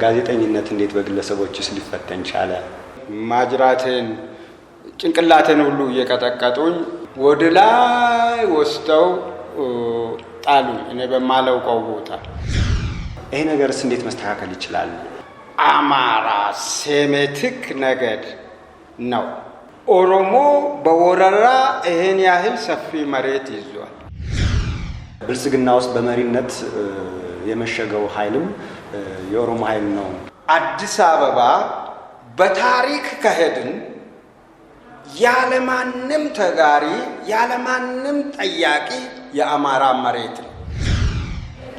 ጋዜጠኝነት እንዴት በግለሰቦችስ ሊፈተን ቻለ? ማጅራቴን ጭንቅላቴን ሁሉ እየቀጠቀጡኝ ወደ ላይ ወስደው ጣሉኝ፣ እኔ በማላውቀው ቦታ። ይሄ ነገርስ እንዴት መስተካከል ይችላል? አማራ ሴሜቲክ ነገድ ነው። ኦሮሞ በወረራ ይሄን ያህል ሰፊ መሬት ይዟል። ብልጽግና ውስጥ በመሪነት የመሸገው ኃይልም የኦሮሞ ኃይል ነው። አዲስ አበባ በታሪክ ከሄድን ያለማንም ተጋሪ ያለማንም ጠያቂ የአማራ መሬት ነው።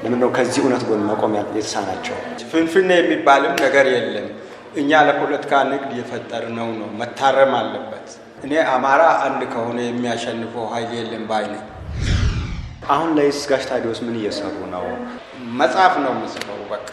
ለምንድነው ከዚህ እውነት ጎን መቆም የተሳናቸው? ፍንፍኔ የሚባልም ነገር የለም። እኛ ለፖለቲካ ንግድ የፈጠርነው ነው፣ መታረም አለበት። እኔ አማራ አንድ ከሆነ የሚያሸንፈው ኃይል የለም ባይ ነኝ። አሁን ላይስ ጋሽ ታዲዮስ ምን እየሰሩ ነው? መጽሐፍ ነው የምጽፈው በቃ።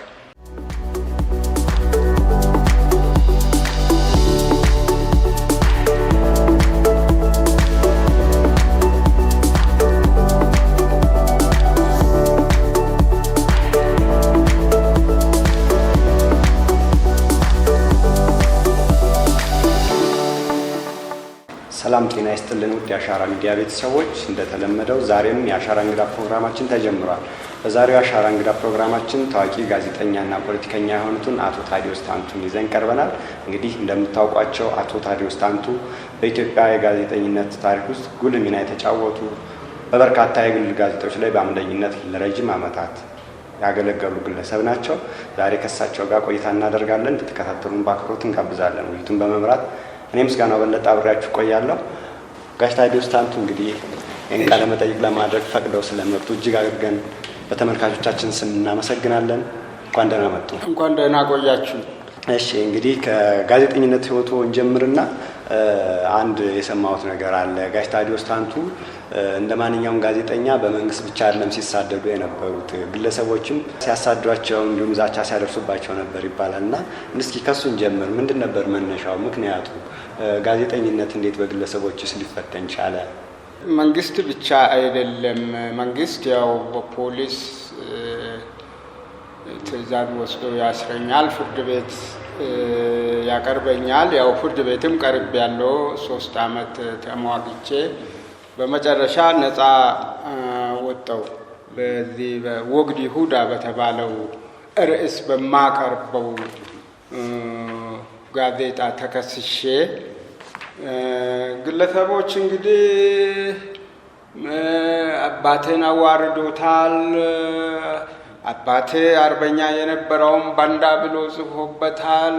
ሰላም ጤና ይስጥልን ውድ የአሻራ ሚዲያ ቤተሰቦች፣ እንደተለመደው ዛሬም የአሻራ እንግዳ ፕሮግራማችን ተጀምሯል። በዛሬው የአሻራ እንግዳ ፕሮግራማችን ታዋቂ ጋዜጠኛና ፖለቲከኛ የሆኑትን አቶ ታዲዮስ ታንቱን ይዘን ቀርበናል። እንግዲህ እንደምታውቋቸው አቶ ታዲዮስ ታንቱ በኢትዮጵያ የጋዜጠኝነት ታሪክ ውስጥ ጉልህ ሚና የተጫወቱ፣ በበርካታ የግል ጋዜጦች ላይ በአምደኝነት ለረጅም ዓመታት ያገለገሉ ግለሰብ ናቸው። ዛሬ ከእሳቸው ጋር ቆይታ እናደርጋለን። እንድትከታተሉን በአክብሮት እንጋብዛለን። ውይይቱን በመምራት እኔ ምስጋናው በለጠ አብሬያችሁ ቆያለሁ። ጋሽ ታዲዮስ ታንቱ እንግዲህ ይህን ቃለ መጠይቅ ለማድረግ ፈቅደው ስለመጡ እጅግ አድርገን በተመልካቾቻችን ስም እናመሰግናለን። እንኳን ደህና መጡ። እንኳን ደህና ቆያችሁ። እሺ እንግዲህ ከጋዜጠኝነት ህይወቱ እንጀምርና አንድ የሰማሁት ነገር አለ። ጋሽ ታዲዮስ ታንቱ እንደ ማንኛውም ጋዜጠኛ በመንግስት ብቻ አይደለም ሲሳደዱ የነበሩት፣ ግለሰቦችም ሲያሳዷቸው እንዲሁም ዛቻ ሲያደርሱባቸው ነበር ይባላልና እስኪ ከሱን ጀምር። ምንድን ነበር መነሻው? ምክንያቱ ጋዜጠኝነት እንዴት በግለሰቦችስ ሊፈተን ቻለ? መንግስት ብቻ አይደለም። መንግስት ያው በፖሊስ ትዕዛዝ ወስዶ ያስረኛል፣ ፍርድ ቤት ያቀርበኛል። ያው ፍርድ ቤትም ቀርብ ያለው 3 ዓመት ተሟግቼ በመጨረሻ ነፃ ወጣው። በዚህ በወግዲ ሁዳ በተባለው ርዕስ በማቀርበው ጋዜጣ ተከስሼ ግለሰቦች እንግዲህ አባቴን አዋርዶታል፣ አባቴ አርበኛ የነበረውን ባንዳ ብሎ ጽፎበታል፣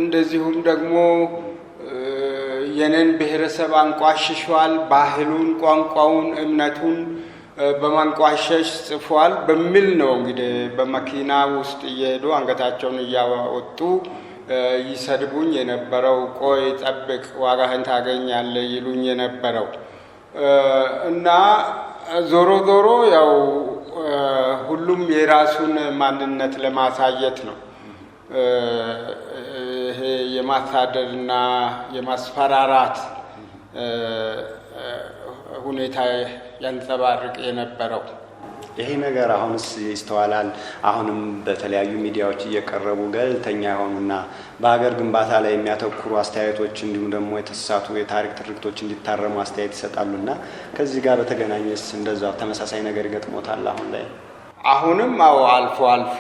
እንደዚሁም ደግሞ የኔን ብሔረሰብ አንቋሽሿል፣ ባህሉን፣ ቋንቋውን፣ እምነቱን በማንቋሸሽ ጽፏል በሚል ነው እንግዲህ በመኪና ውስጥ እየሄዱ አንገታቸውን እያወጡ ይሰድቡኝ የነበረው። ቆይ ጠብቅ ዋጋህን ታገኛለህ ይሉኝ የነበረው እና ዞሮ ዞሮ ያው ሁሉም የራሱን ማንነት ለማሳየት ነው ይሄ የማሳደድና የማስፈራራት ሁኔታ ያንጸባርቅ የነበረው። ይሄ ነገር አሁንስ ይስተዋላል? አሁንም በተለያዩ ሚዲያዎች እየቀረቡ ገለልተኛ የሆኑና በሀገር ግንባታ ላይ የሚያተኩሩ አስተያየቶች እንዲሁም ደግሞ የተሳሳቱ የታሪክ ትርክቶች እንዲታረሙ አስተያየት ይሰጣሉና ከዚህ ጋር በተገናኘስ እንደዛው ተመሳሳይ ነገር ይገጥሞታል አሁን ላይ? አሁንም አልፎ አልፎ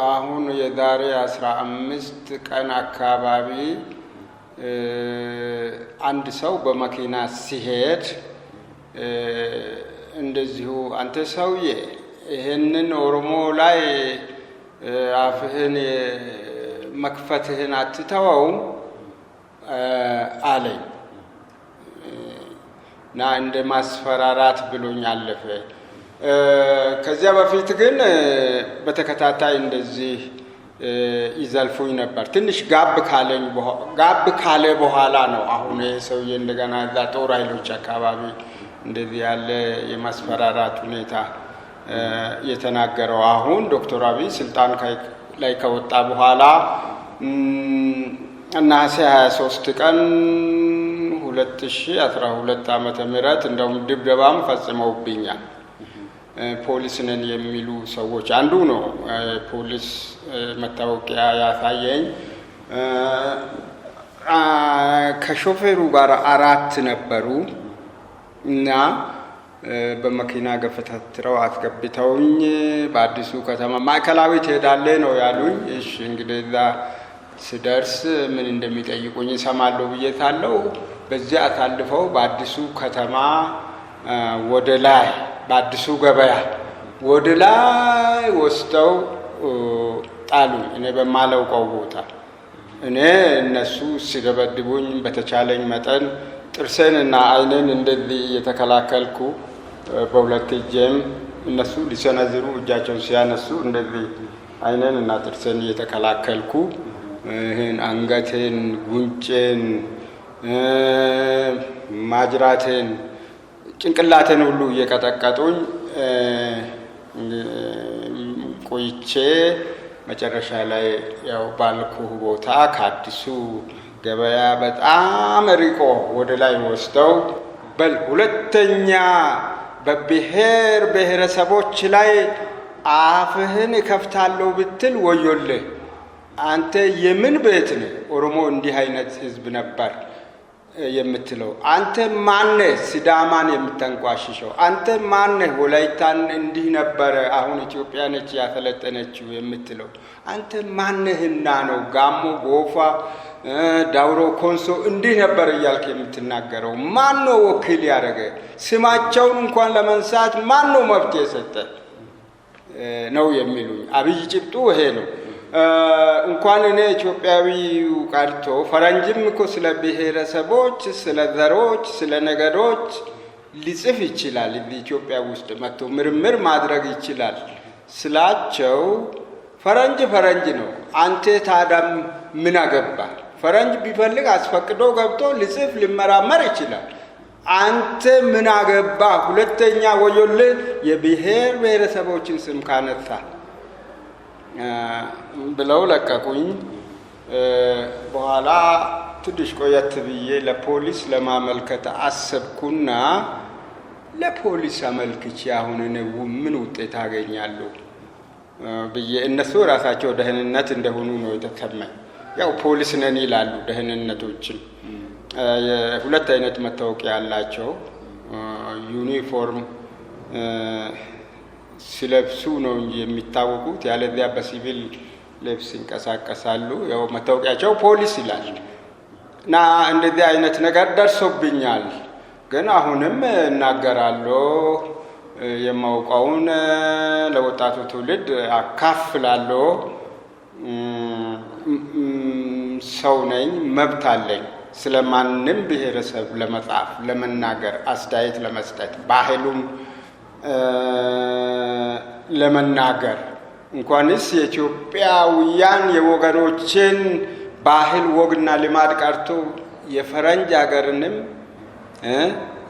አሁን የዛሬ 15 ቀን አካባቢ አንድ ሰው በመኪና ሲሄድ እንደዚሁ አንተ ሰውዬ ይሄንን ኦሮሞ ላይ አፍህን መክፈትህን አትተወውም አለኝ እና እንደ ማስፈራራት ብሎኝ አለፈ። ከዚያ በፊት ግን በተከታታይ እንደዚህ ይዘልፉኝ ነበር። ትንሽ ጋብ ካለ በኋላ ነው አሁን ሰውዬ እንደገና እዛ ጦር ኃይሎች አካባቢ እንደዚህ ያለ የማስፈራራት ሁኔታ የተናገረው። አሁን ዶክተር አብይ ስልጣን ላይ ከወጣ በኋላ ነሐሴ 23 ቀን 2012 ዓመተ ምህረት እንደውም ድብደባም ፈጽመውብኛል ፖሊስ ነን የሚሉ ሰዎች አንዱ ነው። ፖሊስ መታወቂያ ያሳየኝ። ከሾፌሩ ጋር 4 ነበሩ እና በመኪና ገፈታትረው አስገብተውኝ በአዲሱ ከተማ ማዕከላዊ ትሄዳለህ ነው ያሉኝ። እሺ እንግዲህ እዛ ስደርስ ምን እንደሚጠይቁኝ እሰማለሁ ብዬ ሳለሁ በዚያ አሳልፈው በአዲሱ ከተማ ወደ ላይ በአዲሱ ገበያ ወደ ላይ ወስደው ጣሉኝ። እኔ በማላውቀው ቦታ እኔ እነሱ ሲደበድቡኝ በተቻለኝ መጠን ጥርሴንና ዓይኔን እንደዚህ እየተከላከልኩ በሁለት እጄም እነሱ ሊሰነዝሩ እጃቸውን ሲያነሱ እንደዚህ ዓይኔን እና ጥርሴን እየተከላከልኩ ይህን አንገቴን፣ ጉንጬን፣ ማጅራቴን፣ ጭንቅላቴን ሁሉ እየቀጠቀጡኝ ቆይቼ መጨረሻ ላይ ያው ባልኩህ ቦታ ከአዲሱ ገበያ በጣም ርቆ ወደ ላይ ወስደው በል ሁለተኛ በብሔር ብሔረሰቦች ላይ አፍህን እከፍታለሁ ብትል ወዮልህ። አንተ የምን ቤት ነህ? ኦሮሞ እንዲህ አይነት ህዝብ ነበር የምትለው? አንተ ማነህ ሲዳማን የምተንቋሽሸው? አንተ ማነህ ወላይታን እንዲህ ነበረ አሁን ኢትዮጵያ ነች ያሰለጠነችው የምትለው? አንተ ማነህና ነው ጋሞ፣ ጎፋ፣ ዳውሮ፣ ኮንሶ እንዲህ ነበር እያልክ የምትናገረው? ማን ነው ወኪል ያደረገ? ስማቸውን እንኳን ለመንሳት ማን ነው መብት የሰጠ ነው የሚሉኝ። አብይ ጭብጡ ይሄ ነው። እንኳን እኔ ኢትዮጵያዊው ቀርቶ ፈረንጅም እኮ ስለ ብሔረሰቦች፣ ስለ ዘሮች፣ ስለ ነገዶች ሊጽፍ ይችላል። ኢትዮጵያ ውስጥ መጥቶ ምርምር ማድረግ ይችላል ስላቸው ፈረንጅ ነው። አንተ ታዳም ምን አገባ? ፈረንጅ ቢፈልግ አስፈቅዶ ገብቶ ሊጽፍ ሊመራመር ይችላል። አንተ ምን አገባ? ሁለተኛ ወዮልህ የብሔር ብሔረሰቦችን ስም ካነሳ ብለው ለቀቁኝ። በኋላ ትንሽ ቆየት ብዬ ለፖሊስ ለማመልከት አሰብኩና ለፖሊስ አመልክቼ አሁን ምን ውጤት አገኛለሁ ብዬ እነሱ ራሳቸው ደህንነት እንደሆኑ ነው የተሰማኝ። ያው ፖሊስ ነን ይላሉ ደህንነቶችን። ሁለት አይነት መታወቂያ ያላቸው ዩኒፎርም ሲለብሱ ነው እንጂ የሚታወቁት፣ ያለዚያ በሲቪል ልብስ ይንቀሳቀሳሉ። ያው መታወቂያቸው ፖሊስ ይላል እና እንደዚህ አይነት ነገር ደርሶብኛል። ግን አሁንም እናገራለሁ፣ የማውቀውን ለወጣቱ ትውልድ አካፍላለሁ። ሰው ነኝ፣ መብት አለኝ። ስለማንም ብሔረሰብ ለመጻፍ፣ ለመናገር፣ አስተያየት ለመስጠት፣ ባህሉም ለመናገር እንኳንስ የኢትዮጵያውያን የወገኖችን ባህል ወግና ልማድ ቀርቶ የፈረንጅ ሀገርንም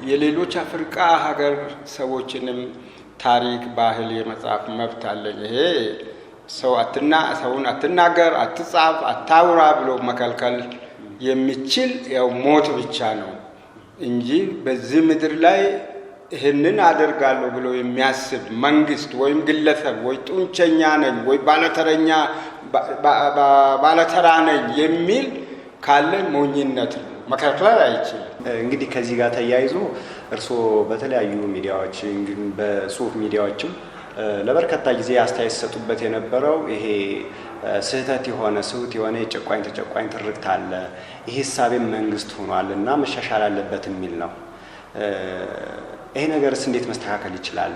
የሌሎች አፍሪካ ሀገር ሰዎችንም ታሪክ ባህል የመጻፍ መብት አለኝ። ይሄ ሰውን አትናገር፣ አትጻፍ፣ አታውራ ብሎ መከልከል የሚችል ያው ሞት ብቻ ነው እንጂ በዚህ ምድር ላይ ይህንን አደርጋለሁ ብሎ የሚያስብ መንግስት ወይም ግለሰብ ወይ ጡንቸኛ ነኝ ወይ ባለተራ ነኝ የሚል ካለ ሞኝነት ነው፣ መከልከል አይችልም። እንግዲህ ከዚህ ጋር ተያይዞ እርስዎ በተለያዩ ሚዲያዎች በጽሁፍ ሚዲያዎችም ለበርካታ ጊዜ አስተያየት ሰጡበት የነበረው ይሄ ስህተት የሆነ የጨቋኝ ተጨቋኝ ትርክት አለ፣ ይሄ ሀሳቤም መንግስት ሆኗል እና መሻሻል አለበት የሚል ነው። ይሄ ነገርስ እንዴት መስተካከል ይችላል?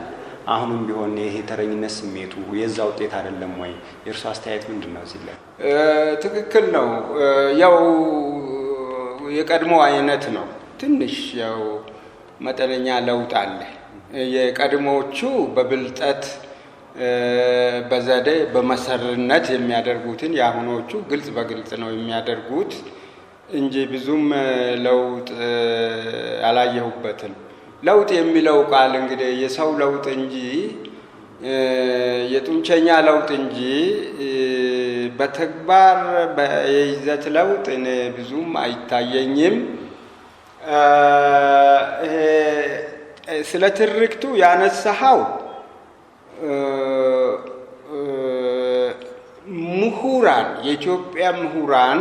አሁንም ቢሆን ይሄ ተረኝነት ስሜቱ የዛ ውጤት አይደለም ወይ? የእርሱ አስተያየት ምንድን ነው እዚህ ላይ? ትክክል ነው። ያው የቀድሞ አይነት ነው። ትንሽ ያው መጠነኛ ለውጥ አለ። የቀድሞዎቹ በብልጠት በዘዴ በመሰርነት የሚያደርጉትን የአሁኖቹ ግልጽ በግልጽ ነው የሚያደርጉት እንጂ ብዙም ለውጥ አላየሁበትም። ለውጥ የሚለው ቃል እንግዲህ የሰው ለውጥ እንጂ የጡንቸኛ ለውጥ እንጂ በተግባር በይዘት ለውጥ እኔ ብዙም አይታየኝም። ስለ ትርክቱ ያነሳኸው ምሁራን የኢትዮጵያ ምሁራን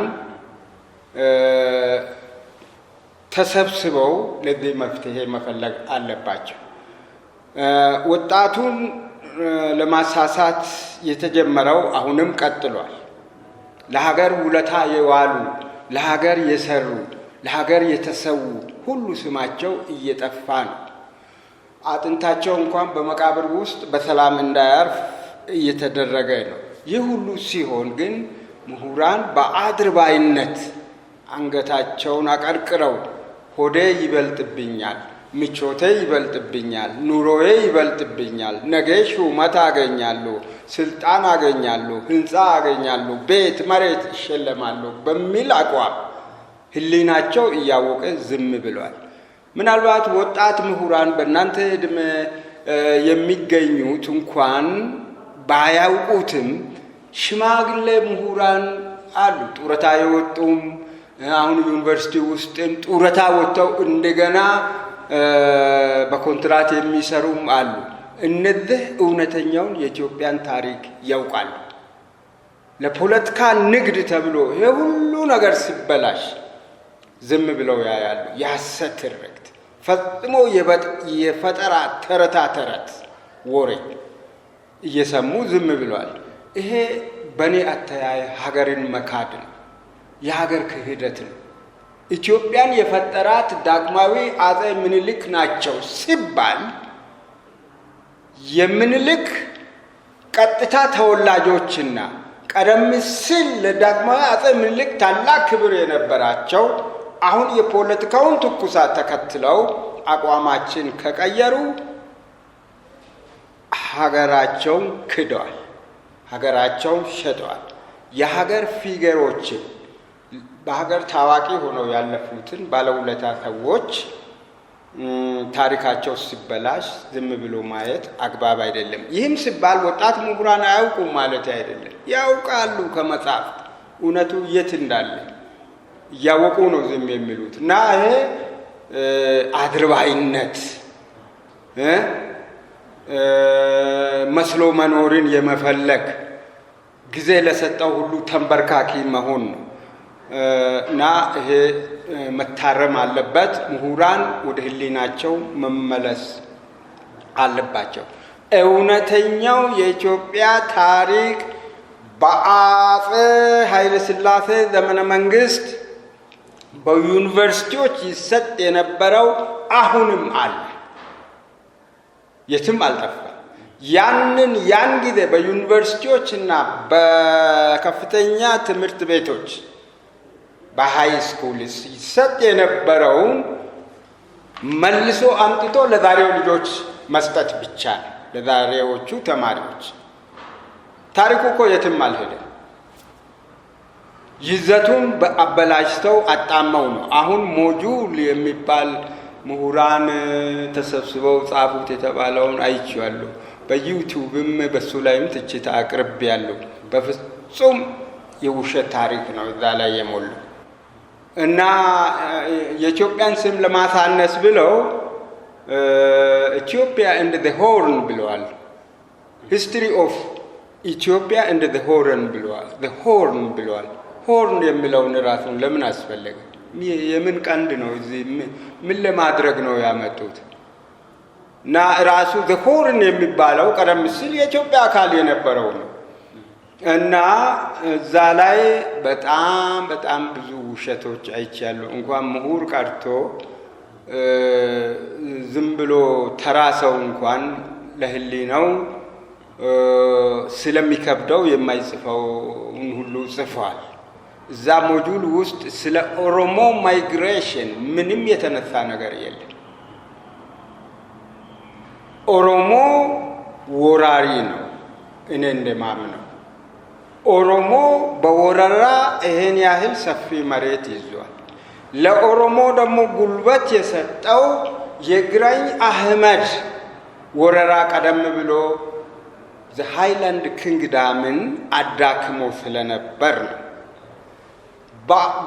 ተሰብስበው ለዚህ መፍትሄ መፈለግ አለባቸው። ወጣቱን ለማሳሳት የተጀመረው አሁንም ቀጥሏል። ለሀገር ውለታ የዋሉ ለሀገር የሰሩ ለሀገር የተሰዉ ሁሉ ስማቸው እየጠፋ ነው። አጥንታቸው እንኳን በመቃብር ውስጥ በሰላም እንዳያርፍ እየተደረገ ነው። ይህ ሁሉ ሲሆን ግን ምሁራን በአድርባይነት አንገታቸውን አቀርቅረው ሆዴ ይበልጥብኛል፣ ምቾቴ ይበልጥብኛል፣ ኑሮዬ ይበልጥብኛል፣ ነገ ሹመት አገኛለሁ፣ ስልጣን አገኛለሁ፣ ህንፃ አገኛለሁ፣ ቤት መሬት ይሸለማለሁ በሚል አቋም ህሊናቸው እያወቀ ዝም ብሏል። ምናልባት ወጣት ምሁራን በእናንተ ዕድሜ የሚገኙት እንኳን ባያውቁትም ሽማግሌ ምሁራን አሉ። ጡረታ የወጡም አሁን ዩኒቨርሲቲ ውስጥም ጡረታ ወጥተው እንደገና በኮንትራት የሚሰሩም አሉ። እነዚህ እውነተኛውን የኢትዮጵያን ታሪክ ያውቃሉ። ለፖለቲካ ንግድ ተብሎ ይሄ ሁሉ ነገር ሲበላሽ ዝም ብለው ያያሉ። የሐሰት ትርክት ፈጽሞ የፈጠራ ተረታ ተረት ወሬ እየሰሙ ዝም ብለዋል። ይሄ በእኔ አተያይ ሀገርን መካድ ነው፣ የሀገር ክህደት ነው። ኢትዮጵያን የፈጠራት ዳግማዊ አጼ ምኒልክ ናቸው ሲባል የምኒልክ ቀጥታ ተወላጆችና ቀደም ሲል ለዳግማዊ አጼ ምኒልክ ታላቅ ክብር የነበራቸው አሁን የፖለቲካውን ትኩሳት ተከትለው አቋማችን ከቀየሩ ሀገራቸውን ክደዋል፣ ሀገራቸውን ሸጠዋል። የሀገር ፊገሮችን በሀገር ታዋቂ ሆነው ያለፉትን ባለውለታ ሰዎች ታሪካቸው ሲበላሽ ዝም ብሎ ማየት አግባብ አይደለም። ይህም ሲባል ወጣት ምሁራን አያውቁም ማለት አይደለም። ያውቃሉ። ከመጽሐፍት እውነቱ የት እንዳለ እያወቁ ነው ዝም የሚሉት እና ይሄ አድርባይነት መስሎ መኖርን የመፈለግ ጊዜ ለሰጠው ሁሉ ተንበርካኪ መሆን ነው እና ይሄ መታረም አለበት። ምሁራን ወደ ህሊናቸው መመለስ አለባቸው። እውነተኛው የኢትዮጵያ ታሪክ በአጼ ኃይለ ሥላሴ ዘመነ መንግስት በዩኒቨርሲቲዎች ይሰጥ የነበረው አሁንም አለ፣ የትም አልጠፋ። ያን ጊዜ በዩኒቨርሲቲዎችና በከፍተኛ ትምህርት ቤቶች በሃይ ስኩል ይሰጥ የነበረውን መልሶ አምጥቶ ለዛሬው ልጆች መስጠት ብቻ ነው። ለዛሬዎቹ ተማሪዎች ታሪኩ እኮ የትም አልሄደም። ይዘቱን በአበላሽተው አጣመው ነው። አሁን ሞጁል የሚባል ምሁራን ተሰብስበው ጻፉት የተባለውን አይቼዋለሁ። በዩቲዩብም በሱ ላይም ትችት አቅርቤያለሁ። በፍጹም የውሸት ታሪክ ነው እዛ ላይ የሞላው እና የኢትዮጵያን ስም ለማሳነስ ብለው ኢትዮጵያ እንደ ዘ ሆርን ብለዋል። ሂስትሪ ኦፍ ኢትዮጵያ እንደ ዘ ሆርን ብለዋል። ዘ ሆርን ብለዋል። ሆርን የሚለውን ራሱን ለምን አስፈለገ? የምን ቀንድ ነው? እዚህ ምን ለማድረግ ነው ያመጡት? እና ራሱ ዘ ሆርን የሚባለው ቀደም ሲል የኢትዮጵያ አካል የነበረው ነው እና እዛ ላይ በጣም ብዙ ውሸቶች አይቻለሁ። እንኳን ምሁር ቀርቶ ዝም ብሎ ተራ ሰው እንኳን ለህሊናው ስለሚከብደው የማይጽፈውን ሁሉ ጽፏል። እዛ ሞጁል ውስጥ ስለ ኦሮሞ ማይግሬሽን ምንም የተነሳ ነገር የለም። ኦሮሞ ወራሪ ነው እኔ እንደማምነው። ኦሮሞ በወረራ ይሄን ያህል ሰፊ መሬት ይዟል። ለኦሮሞ ደግሞ ጉልበት የሰጠው የግራኝ አህመድ ወረራ ቀደም ብሎ ሃይላንድ ኪንግዳምን አዳክሞ ስለነበር ነው።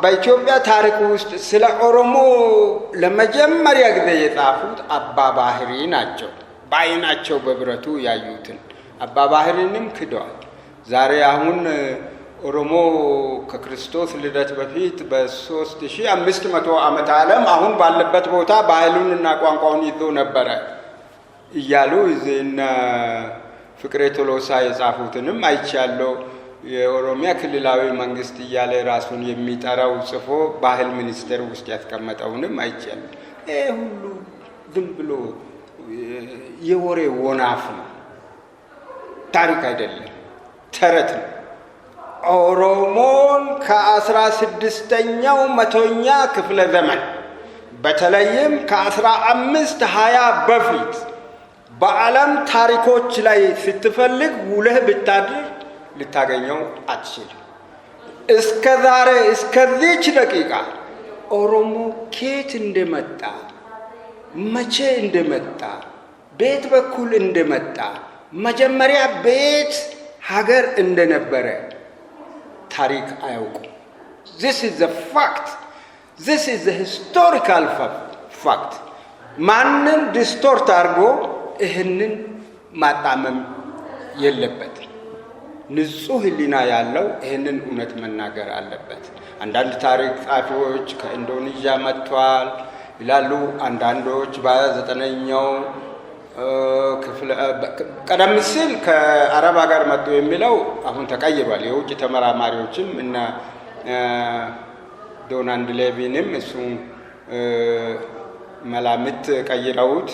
በኢትዮጵያ ታሪክ ውስጥ ስለ ኦሮሞ ለመጀመሪያ ጊዜ የጻፉት አባ ባህሪ ናቸው። በዓይናቸው በብረቱ ያዩትን አባ ባህርንም ክደዋል። ዛሬ አሁን ኦሮሞ ከክርስቶስ ልደት በፊት በ3500 ዓመተ ዓለም አሁን ባለበት ቦታ ባህሉንና ቋንቋውን ይዞ ነበረ እያሉ እዚህና ፍቅሬ ቶሎሳ የጻፉትንም አይቻለሁ። የኦሮሚያ ክልላዊ መንግስት እያለ ራሱን የሚጠራው ጽፎ ባህል ሚኒስቴር ውስጥ ያስቀመጠውንም አይቻለሁ። ይሄ ሁሉ ዝም ብሎ የወሬ ወናፍ ነው፣ ታሪክ አይደለም፣ ተረት ነው። ኦሮሞን ከ16ኛው መቶኛ ክፍለ ዘመን በተለይም ከ1520 በፊት በዓለም ታሪኮች ላይ ስትፈልግ ውለህ ብታድር ልታገኘው አትችልም። እስከ ዛሬ እስከዚች ደቂቃ ኦሮሞ ከየት እንደመጣ፣ መቼ እንደመጣ፣ ቤት በኩል እንደመጣ፣ መጀመሪያ ቤት ሀገር እንደነበረ ታሪክ አያውቁም። this is the fact, this is the historical fact። ማንም ዲስቶርት አድርጎ ይህንን ማጣመም የለበትም። ንጹህ ሕሊና ያለው ይህንን እውነት መናገር አለበት። አንዳንድ ታሪክ ጸሐፊዎች ከኢንዶኔዥያ መጥቷል ይላሉ። አንዳንዶች በ9ኛው ክፍለ ቀደም ሲል ከአረብ ሀገር መጡ የሚለው አሁን ተቀይሯል። የውጭ ተመራማሪዎችም እና ዶናልድ ሌቪንም እሱ መላምት ቀይረውት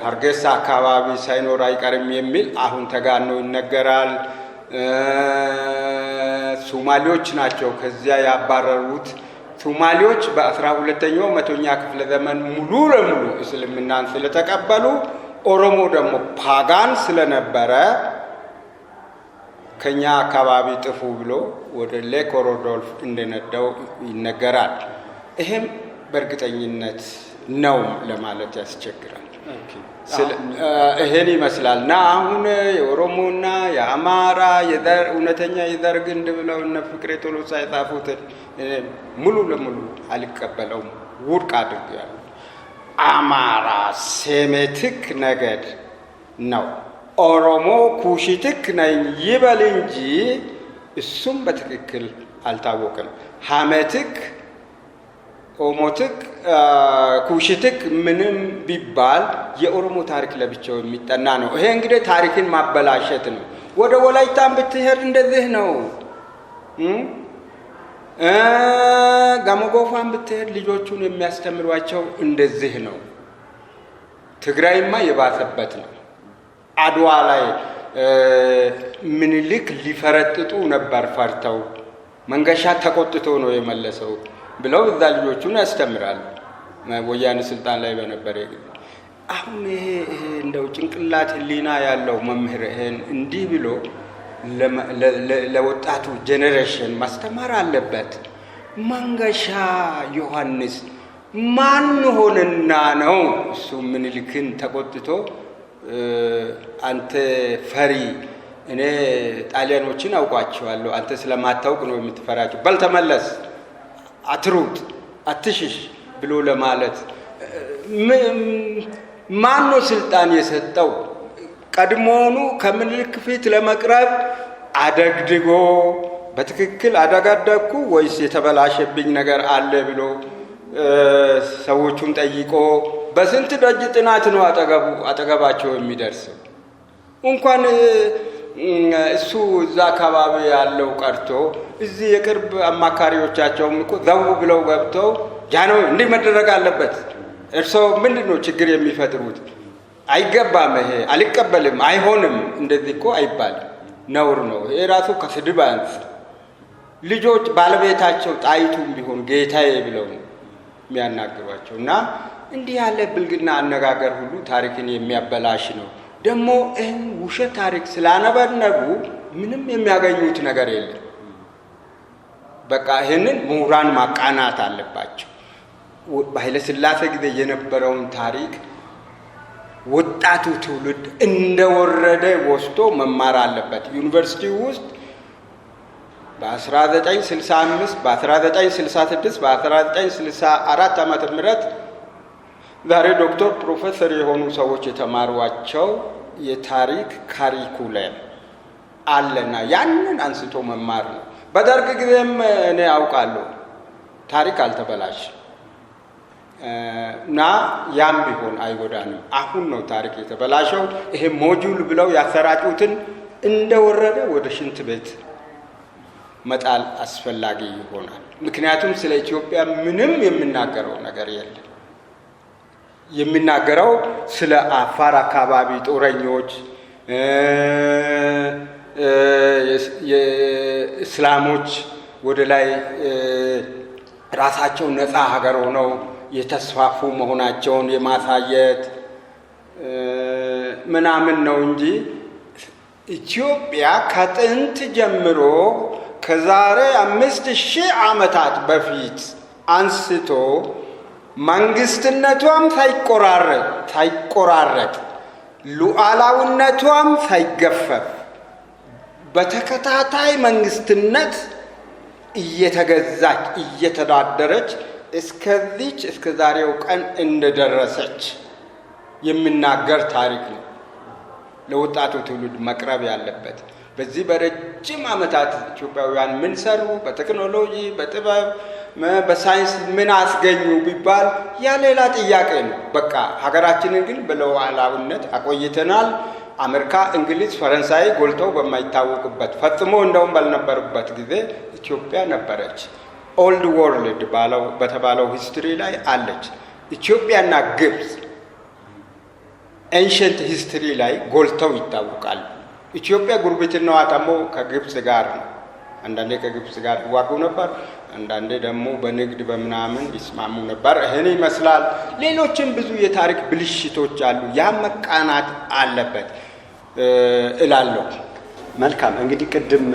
ሀርጌሳ አካባቢ ሳይኖር አይቀርም የሚል አሁን ተጋኖ ይነገራል። ሶማሌዎች ናቸው ከዚያ ያባረሩት። ሶማሌዎች በ12ኛው መቶኛ ክፍለ ዘመን ሙሉ ለሙሉ እስልምናን ስለተቀበሉ፣ ኦሮሞ ደግሞ ፓጋን ስለነበረ ከኛ አካባቢ ጥፉ ብሎ ወደ ሌክ ኦሮዶልፍ እንደነዳው ይነገራል። ይህም በእርግጠኝነት ነው ለማለት ያስቸግራል። ይሄን ይመስላል እና አሁን የኦሮሞና የአማራ እውነተኛ የዘር ግንድ ብለው እነ ፍቅሬ ቶሎሳ የጻፉትን ሙሉ ለሙሉ አልቀበለውም፣ ውድቅ አድርጌያለሁ። አማራ ሴሜቲክ ነገድ ነው፣ ኦሮሞ ኩሽቲክ ነኝ ይበል እንጂ እሱም በትክክል አልታወቅም። ሀሜቲክ፣ ኦሞቲክ፣ ኩሽቲክ ምንም ቢባል የኦሮሞ ታሪክ ለብቻው የሚጠና ነው። ይሄ እንግዲህ ታሪክን ማበላሸት ነው። ወደ ወላይታም ብትሄድ እንደዚህ ነው። ጋሞጎፋን ብትሄድ ልጆቹን የሚያስተምሯቸው እንደዚህ ነው። ትግራይማ የባሰበት ነው። አድዋ ላይ ምኒልክ ሊፈረጥጡ ነበር ፈርተው፣ መንገሻ ተቆጥቶ ነው የመለሰው ብለው እዛ ልጆቹን ያስተምራሉ። ወያኔ ስልጣን ላይ በነበረ ጊዜ አሁን ይሄ እንደው ጭንቅላት ሕሊና ያለው መምህር ይሄን እንዲህ ብሎ ለወጣቱ ጄኔሬሽን ማስተማር አለበት። መንገሻ ዮሐንስ ማን ሆነና ነው እሱ ምኒልክን ተቆጥቶ አንተ ፈሪ፣ እኔ ጣሊያኖችን አውቋቸዋለሁ፣ አንተ ስለማታውቅ ነው የምትፈራቸው፣ በል ተመለስ፣ አትሩጥ፣ አትሽሽ ብሎ ለማለት ማን ነው ስልጣን የሰጠው? ቀድሞውኑ ከምኒልክ ፊት ለመቅረብ አደግድጎ በትክክል አደጋደግኩ ወይስ የተበላሸብኝ ነገር አለ ብሎ ሰዎቹን ጠይቆ በስንት ደጅ ጥናት ነው አጠገባቸው የሚደርሰው? እንኳን እሱ እዛ አካባቢ ያለው ቀርቶ እዚህ የቅርብ አማካሪዎቻቸውም እኮ ዘው ብለው ገብተው ጃኖ እንዲህ መደረግ አለበት፣ እርስዎ ምንድን ነው ችግር የሚፈጥሩት? አይገባም፣ ይሄ አልቀበልም፣ አይሆንም፣ እንደዚህ እኮ አይባልም፣ ነውር ነው። ይሄ ራሱ ከስድብ አንስ ልጆች ባለቤታቸው ጣይቱም ቢሆን ጌታዬ ብለው ነው የሚያናግሯቸው። እና እንዲህ ያለ ብልግና አነጋገር ሁሉ ታሪክን የሚያበላሽ ነው። ደግሞ ይህን ውሸት ታሪክ ስላነበነቡ ምንም የሚያገኙት ነገር የለም። በቃ ይህንን ምሁራን ማቃናት አለባቸው። በኃይለ ሥላሴ ጊዜ የነበረውን ታሪክ ወጣቱ ትውልድ እንደወረደ ወስዶ መማር አለበት። ዩኒቨርሲቲ ውስጥ በ1965 በ1966 በ1964 ዓመተ ምህረት ዛሬ ዶክተር ፕሮፌሰር የሆኑ ሰዎች የተማሯቸው የታሪክ ካሪኩለም አለና ያንን አንስቶ መማር ነው። በደርግ ጊዜም እኔ አውቃለሁ ታሪክ አልተበላሽ እና ያም ቢሆን አይጎዳንም። አሁን ነው ታሪክ የተበላሸው። ይሄ ሞጁል ብለው ያሰራጩትን እንደወረደ ወደ ሽንት ቤት መጣል አስፈላጊ ይሆናል። ምክንያቱም ስለ ኢትዮጵያ ምንም የምናገረው ነገር የለም። የሚናገረው ስለ አፋር አካባቢ ጦረኞች፣ የእስላሞች ወደ ላይ ራሳቸው ነፃ ሀገር ሆነው የተስፋፉ መሆናቸውን የማሳየት ምናምን ነው እንጂ ኢትዮጵያ ከጥንት ጀምሮ ከዛሬ 5000 ዓመታት በፊት አንስቶ መንግስትነቷም ሳይቆራረጥ ሉዓላዊነቷም ሳይገፈፍ በተከታታይ መንግስትነት እየተገዛች እየተዳደረች እስከ ዛሬው ቀን እንደደረሰች የሚናገር ታሪክ ነው ለወጣቱ ትውልድ መቅረብ ያለበት። በዚህ በረጅም ዓመታት ኢትዮጵያውያን ምን ሰሩ፣ በቴክኖሎጂ፣ በጥበብ፣ በሳይንስ ምን አስገኙ ቢባል ያ ሌላ ጥያቄ ነው። በቃ ሀገራችንን ግን በሉዓላዊነት አቆይተናል። አሜሪካ፣ እንግሊዝ፣ ፈረንሳይ ጎልተው በማይታወቁበት ፈጽሞ እንደውም ባልነበሩበት ጊዜ ኢትዮጵያ ነበረች። ኦልድ ወርልድ በተባለው ሂስትሪ ላይ አለች። ኢትዮጵያና ግብፅ ኤንሸንት ሂስትሪ ላይ ጎልተው ይታወቃሉ። ኢትዮጵያ ጉርብትናዋ ደግሞ ከግብፅ ጋር ነው። አንዳንዴ ከግብፅ ጋር ይዋጉ ነበር፣ አንዳንዴ ደግሞ በንግድ በምናምን ይስማሙ ነበር። ይህን ይመስላል። ሌሎችም ብዙ የታሪክ ብልሽቶች አሉ። ያ መቃናት አለበት እላለሁ። መልካም። እንግዲህ ቅድም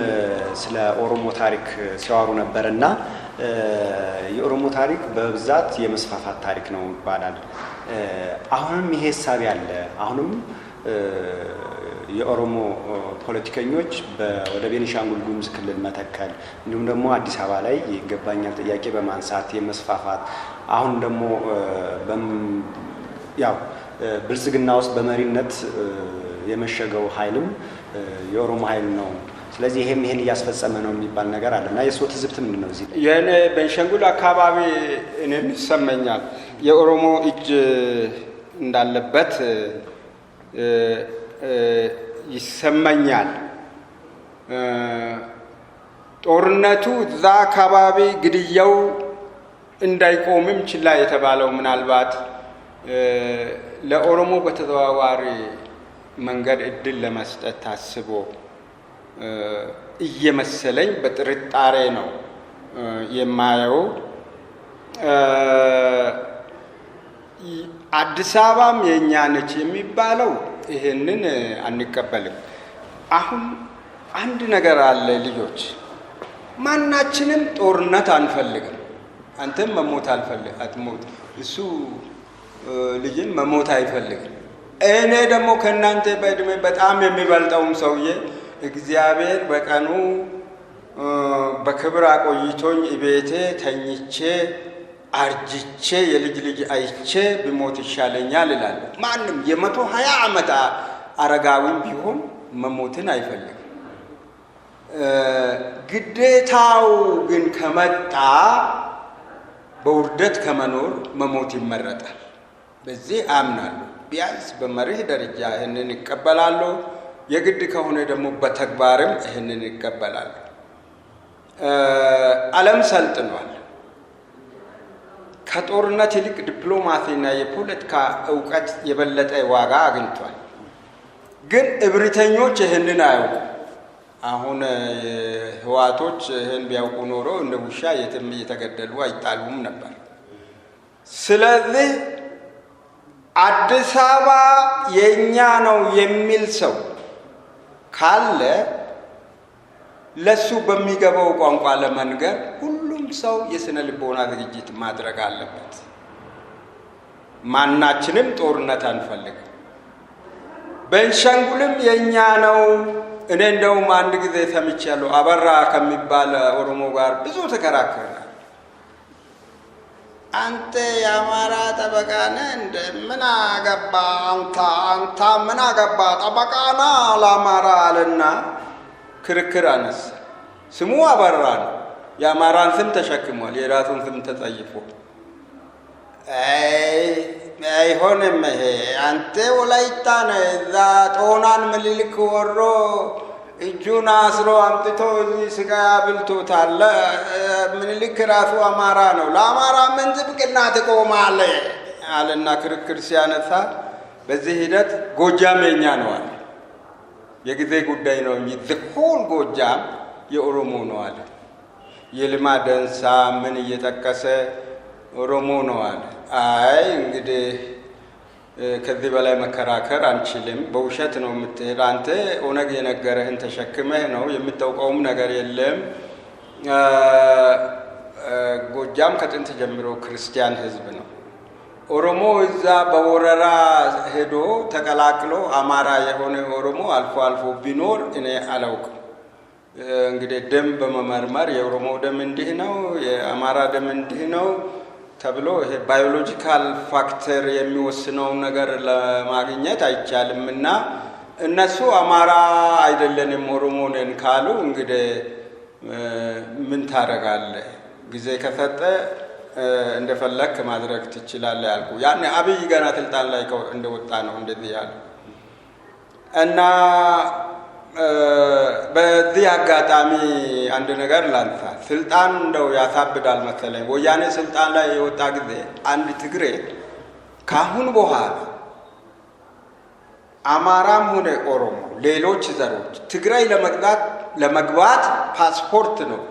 ስለ ኦሮሞ ታሪክ ሲያወሩ ነበርና የኦሮሞ ታሪክ በብዛት የመስፋፋት ታሪክ ነው ይባላል። አሁንም ይሄ ሐሳብ ያለ አሁንም የኦሮሞ ፖለቲከኞች ወደ ቤኒሻንጉል ጉሙዝ ክልል መተከል እንዲሁም ደግሞ አዲስ አበባ ላይ ይገባኛል ጥያቄ በማንሳት የመስፋፋት አሁን ደግሞ ያው ብልጽግና ውስጥ በመሪነት የመሸገው ኃይልም የኦሮሞ ኃይል ነው። ስለዚህ ይሄን እያስፈጸመ ነው የሚባል ነገር አለ እና የሶት ትዝብት ምንድን ነው? እዚህ የኔ ቤኒሻንጉል አካባቢ እኔም ይሰማኛል የኦሮሞ እጅ እንዳለበት ይሰማኛል። ጦርነቱ እዛ አካባቢ ግድያው እንዳይቆምም ችላ የተባለው ምናልባት ለኦሮሞ በተዘዋዋሪ መንገድ እድል ለመስጠት ታስቦ እየመሰለኝ በጥርጣሬ ነው የማየው። አዲስ አበባም የእኛ ነች የሚባለው ይሄንን አንቀበልም። አሁን አንድ ነገር አለ ልጆች፣ ማናችንም ጦርነት አንፈልግም። አንተም መሞት አትሞት፣ እሱ ልጅን መሞት አይፈልግም። እኔ ደግሞ ከእናንተ በእድሜ በጣም የሚበልጠውም ሰውዬ እግዚአብሔር በቀኑ በክብር አቆይቶኝ ቤቴ ተኝቼ አርጅቼ የልጅ ልጅ አይቼ ቢሞት ይሻለኛል እላለሁ። ማንም 120 ዓመት አረጋዊም ቢሆን መሞትን አይፈልግም። ግዴታው ግን ከመጣ በውርደት ከመኖር መሞት ይመረጣል። በዚህ አምናለሁ። ቢያንስ በመርህ ደረጃ ይህንን ይቀበላለሁ። የግድ ከሆነ ደግሞ በተግባርም ይህንን ይቀበላለሁ። ዓለም ሰልጥኗል። ከጦርነት ይልቅ ዲፕሎማሲና የፖለቲካ እውቀት የበለጠ ዋጋ አግኝቷል። ግን እብሪተኞች ይህንን አያውቁ። አሁን ህዋቶች ይህን ቢያውቁ ኖሮ እንደ ውሻ የትም እየተገደሉ አይጣሉም ነበር። ስለዚህ አዲስ አበባ የእኛ ነው የሚል ሰው ካለ ለሱ በሚገባው ቋንቋ ለመንገር ሁሉም ሰው የስነ ልቦና ዝግጅት ማድረግ አለበት። ማናችንም ጦርነት አንፈልግም። ቤኒሻንጉልም የእኛ ነው። እኔ እንደውም አንድ ጊዜ ሰምቻለሁ፣ አበራ ከሚባል ኦሮሞ ጋር ብዙ ተከራክረናል። አንተ የአማራ ጠበቃ ነህ እንደ ምን አገባ አንተ ምን አገባ ጠበቃ ነህ ለአማራ አለና ክርክር አነሳ። ስሙ አበራ ነው። የአማራን ስም ተሸክሟል፣ የራሱን ስም ተጸይፎ። አይሆንም ይሄ አንተ ወላይታ ነህ። እዛ ጦናን ምኒልክ ወሮ እጁን አስሮ አምጥቶ እዚህ ስጋ አብልቶታል። ምኒልክ ራሱ አማራ ነው። ለአማራ ምን ጥብቅና ትቆማለህ አለና ክርክር ሲያነሳ፣ በዚህ ሂደት ጎጃም የኛ ነው አለ። የጊዜ ጉዳይ ነው እንጂ ዝሆል ጎጃም የኦሮሞ ነው አለ። የልማ ደንሳ ምን እየጠቀሰ ኦሮሞ ነው አለ። አይ እንግዲህ ከዚህ በላይ መከራከር አንችልም። በውሸት ነው የምትሄድ አንተ። ኦነግ የነገረህን ተሸክመህ ነው፣ የምታውቀውም ነገር የለም። ጎጃም ከጥንት ጀምሮ ክርስቲያን ሕዝብ ነው። ኦሮሞ እዛ በወረራ ሄዶ ተቀላቅሎ አማራ የሆነ ኦሮሞ አልፎ አልፎ ቢኖር እኔ አላውቅም። እንግዲህ ደም በመመርመር የኦሮሞ ደም እንዲህ ነው፣ የአማራ ደም እንዲህ ነው ተብሎ ይሄ ባዮሎጂካል ፋክተር የሚወስነውን ነገር ለማግኘት አይቻልም። እና እነሱ አማራ አይደለንም ኦሮሞ ነን ካሉ እንግዲህ ምን ታደርጋለህ? ጊዜ ከሰጠ እንደፈለክ ማድረግ ትችላለህ ያልኩ። ያኔ አብይ ገና ስልጣን ላይ እንደወጣ ነው እንደዚህ ያሉ እና በዚህ አጋጣሚ አንድ ነገር ላንሳ። ስልጣን እንደው ያሳብዳል መሰለኝ። ወያኔ ስልጣን ላይ የወጣ ጊዜ አንድ ትግሬ ካሁን በኋላ አማራም ሆነ ኦሮሞ ሌሎች ዘሮች ትግራይ ለመግባት ፓስፖርት ነው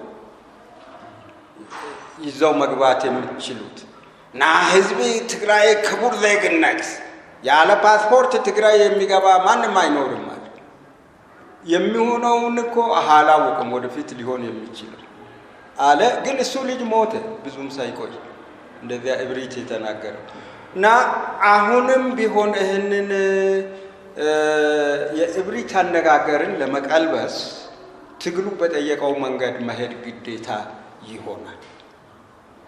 ይዘው መግባት የሚችሉት እና ህዝብ ትግራይ ክቡር ዜግነት ያለ ፓስፖርት ትግራይ የሚገባ ማንም አይኖርም ማለት የሚሆነውን እኮ አላወቅም ወደፊት ሊሆን የሚችለው አለ። ግን እሱ ልጅ ሞተ ብዙም ሳይቆይ እንደዚያ እብሪት የተናገረው እና አሁንም ቢሆን ይህንን የእብሪት አነጋገርን ለመቀልበስ ትግሉ በጠየቀው መንገድ መሄድ ግዴታ ይሆናል።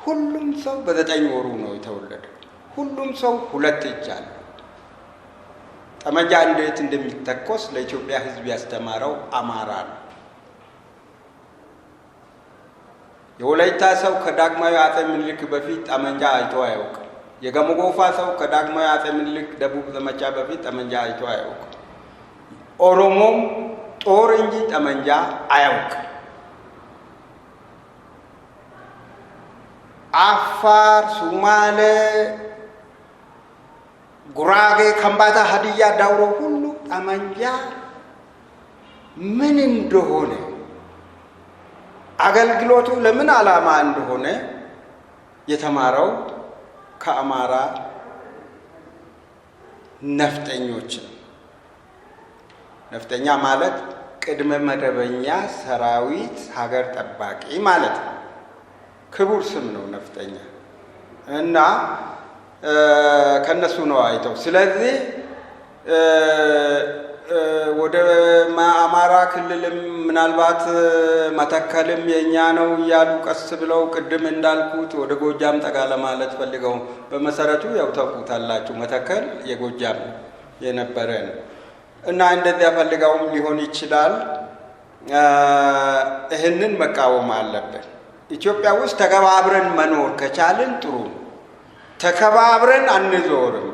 ሁሉም ሰው በ9 ወሩ ነው የተወለደው። ሁሉም ሰው 2 እጅ አለው። ጠመንጃ እንዴት እንደሚተኮስ ለኢትዮጵያ ሕዝብ ያስተማረው አማራ ነው። የወላይታ ሰው ከዳግማዊ አጼ ምኒልክ በፊት ጠመንጃ አይቶ አያውቅም። የጋሞ ጎፋ ሰው ከዳግማዊ አጼ ምኒልክ ደቡብ ዘመቻ በፊት ጠመንጃ አይቶ አያውቅም። ኦሮሞም ጦር እንጂ ጠመንጃ አያውቅም። አፋር፣ ሱማሌ፣ ጉራጌ፣ ከምባታ፣ ሀዲያ፣ ዳውሮ ሁሉ ጠመንጃ ምን እንደሆነ አገልግሎቱ ለምን ዓላማ እንደሆነ የተማረው ከአማራ ነፍጠኞች ነው። ነፍጠኛ ማለት ቅድመ መደበኛ ሰራዊት ሀገር ጠባቂ ማለት ነው። ክቡር ስም ነው ነፍጠኛ እና ከነሱ ነው አይተው። ስለዚህ ወደ አማራ ክልልም ምናልባት መተከልም የኛ ነው እያሉ ቀስ ብለው ቅድም እንዳልኩት ወደ ጎጃም ጠጋ ለማለት ፈልገው፣ በመሰረቱ ያው ታውቁታላችሁ መተከል የጎጃም የነበረ ነው እና እንደዚያ ፈልገውም ሊሆን ይችላል። ይህንን መቃወም አለብን። ኢትዮጵያ ውስጥ ተከባብረን መኖር ከቻልን ጥሩ ነው። ተከባብረን አንዞርም።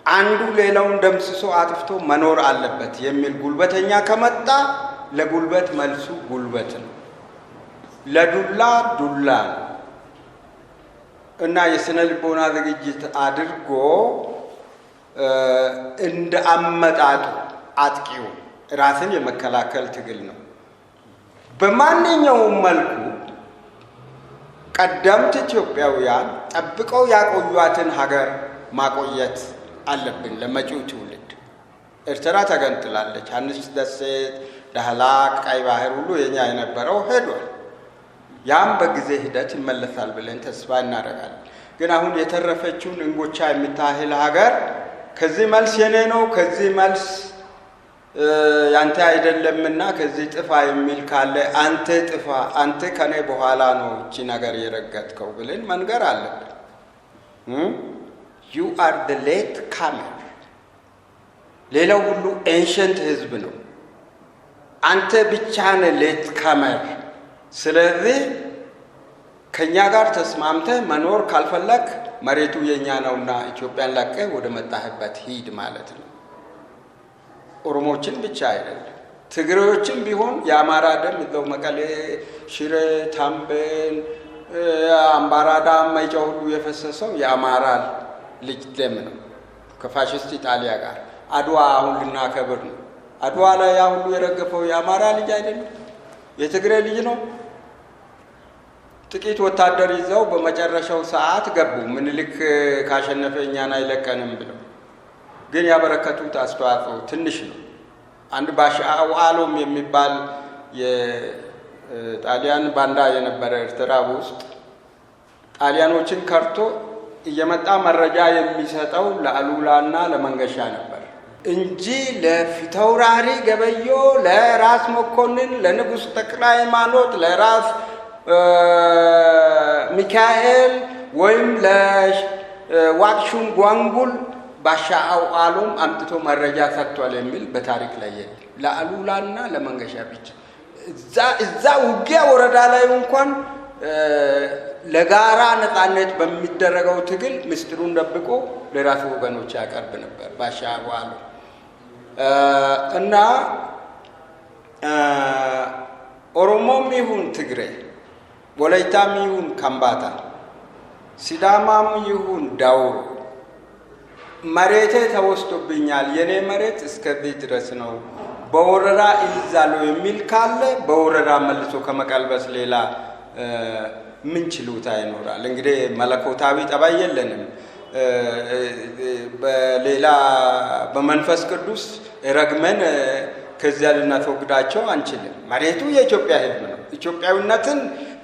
አንዱ ሌላውን ደምስሶ አጥፍቶ መኖር አለበት የሚል ጉልበተኛ ከመጣ ለጉልበት መልሱ ጉልበት ነው፣ ለዱላ ዱላ ነው እና የስነ ልቦና ዝግጅት አድርጎ እንደ አመጣጡ አጥቂው ራስን የመከላከል ትግል ነው። በማንኛውም መልኩ ቀደምት ኢትዮጵያውያን ጠብቀው ያቆዩትን ሀገር ማቆየት አለብን ለመጪው ትውልድ። ኤርትራ ተገንጥላለች። አንስት ደሴት፣ ዳህላክ፣ ቀይ ባህር ሁሉ የኛ የነበረው ሄዷል። ያም በጊዜ ሂደት ይመለሳል ብለን ተስፋ እናደርጋለን። ግን አሁን የተረፈችውን እንጎቻ የምታህል ሀገር ከዚህ መልስ የኔ ነው፣ ከዚህ መልስ ያንተ አይደለምና ከዚህ ጥፋ የሚል ካለ አንተ ጥፋ፣ አንተ ከኔ በኋላ ነው እቺ ነገር የረገጥከው ብለን መንገር አለብን። ዩ አር ደ ሌት ካመር። ሌላው ሁሉ ኤንሸንት ህዝብ ነው። አንተ ብቻ ነህ ሌት ካመር። ስለዚህ ከኛ ጋር ተስማምተህ መኖር ካልፈለክ መሬቱ የኛ ነውና ኢትዮጵያን ለቀህ ወደ መጣህበት ሂድ ማለት ነው። ኦሮሞችን ብቻ አይደለም፣ ትግሬዎችም ቢሆን የአማራ ደም እዛው መቀሌ፣ ሽሬ፣ ታምቤን፣ አምባራዳ፣ ማይጨው ሁሉ የፈሰሰው የአማራ ልጅ ደም ነው ከፋሽስት ኢጣሊያ ጋር። አድዋ አሁን ልናከብር ነው። አድዋ ላይ ያ ሁሉ የረገፈው የአማራ ልጅ አይደለም፣ የትግሬ ልጅ ነው። ጥቂት ወታደር ይዘው በመጨረሻው ሰዓት ገቡ። ምኒልክ ካሸነፈ እኛን አይለቀንም ብለው፣ ግን ያበረከቱት አስተዋጽኦ ትንሽ ነው። አንድ ባሻው አሎም የሚባል የጣሊያን ባንዳ የነበረ ኤርትራ ውስጥ ጣሊያኖችን ከርቶ እየመጣ መረጃ የሚሰጠው ለአሉላና ለመንገሻ ነበር እንጂ ለፊታውራሪ ገበዮ፣ ለራስ መኮንን፣ ለንጉሥ ተክለ ሃይማኖት፣ ለራስ ሚካኤል ወይም ለዋክሹም ጓንጉል ባሻው አሎም አምጥቶ መረጃ ሰጥቷል የሚል በታሪክ ላይ የለም። ለአሉላና ለመንገሻ ብቻ እዛ ውጊያ ወረዳ ላይ እንኳን ለጋራ ነፃነት በሚደረገው ትግል ምስጢሩን ደብቆ ለራሱ ወገኖች ያቀርብ ነበር ባሻው አሎም እና ኦሮሞም ይሁን ትግሬ፣ ወላይታም ይሁን ከምባታ፣ ሲዳማም ይሁን ዳውሮ መሬቴ ተወስዶብኛል፣ የኔ መሬት እስከዚህ ድረስ ነው፣ በወረራ ይይዛለሁ የሚል ካለ በወረራ መልሶ ከመቀልበስ ሌላ ምን ችሎታ ይኖራል? እንግዲህ መለኮታዊ ጠባይ የለንም። በሌላ በመንፈስ ቅዱስ ረግመን ከዚያ ልናስወግዳቸው አንችልም። መሬቱ የኢትዮጵያ ሕዝብ ነው። ኢትዮጵያዊነትን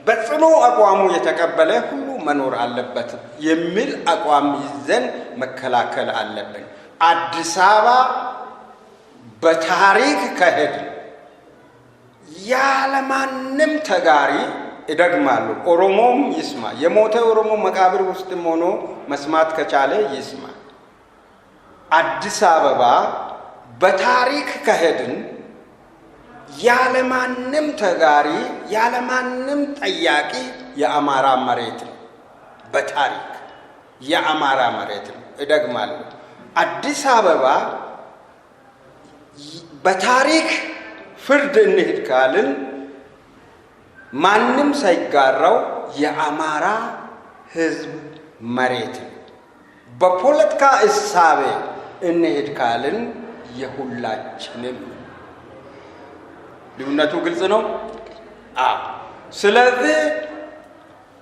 በጽኑ አቋሙ የተቀበለ ሁሉ መኖር አለበት የሚል አቋም ይዘን መከላከል አለብን። አዲስ አበባ በታሪክ ከሄድ ያለማንም ተጋሪ ይደግማሉ። ኦሮሞም ይስማ። የሞተ ኦሮሞ መቃብር ውስጥም ሆኖ መስማት ከቻለ ይስማ። አዲስ አበባ በታሪክ ከሄድን ያለማንም ተጋሪ ያለማንም ጠያቂ የአማራ መሬት ነው። በታሪክ የአማራ መሬት ነው። እደግማለሁ። አዲስ አበባ በታሪክ ፍርድ እንሂድ ካልን ማንም ሳይጋራው የአማራ ሕዝብ መሬት ነው። በፖለቲካ እሳቤ እንሂድ ካልን የሁላችንም። ልዩነቱ ግልጽ ነው። ስለዚህ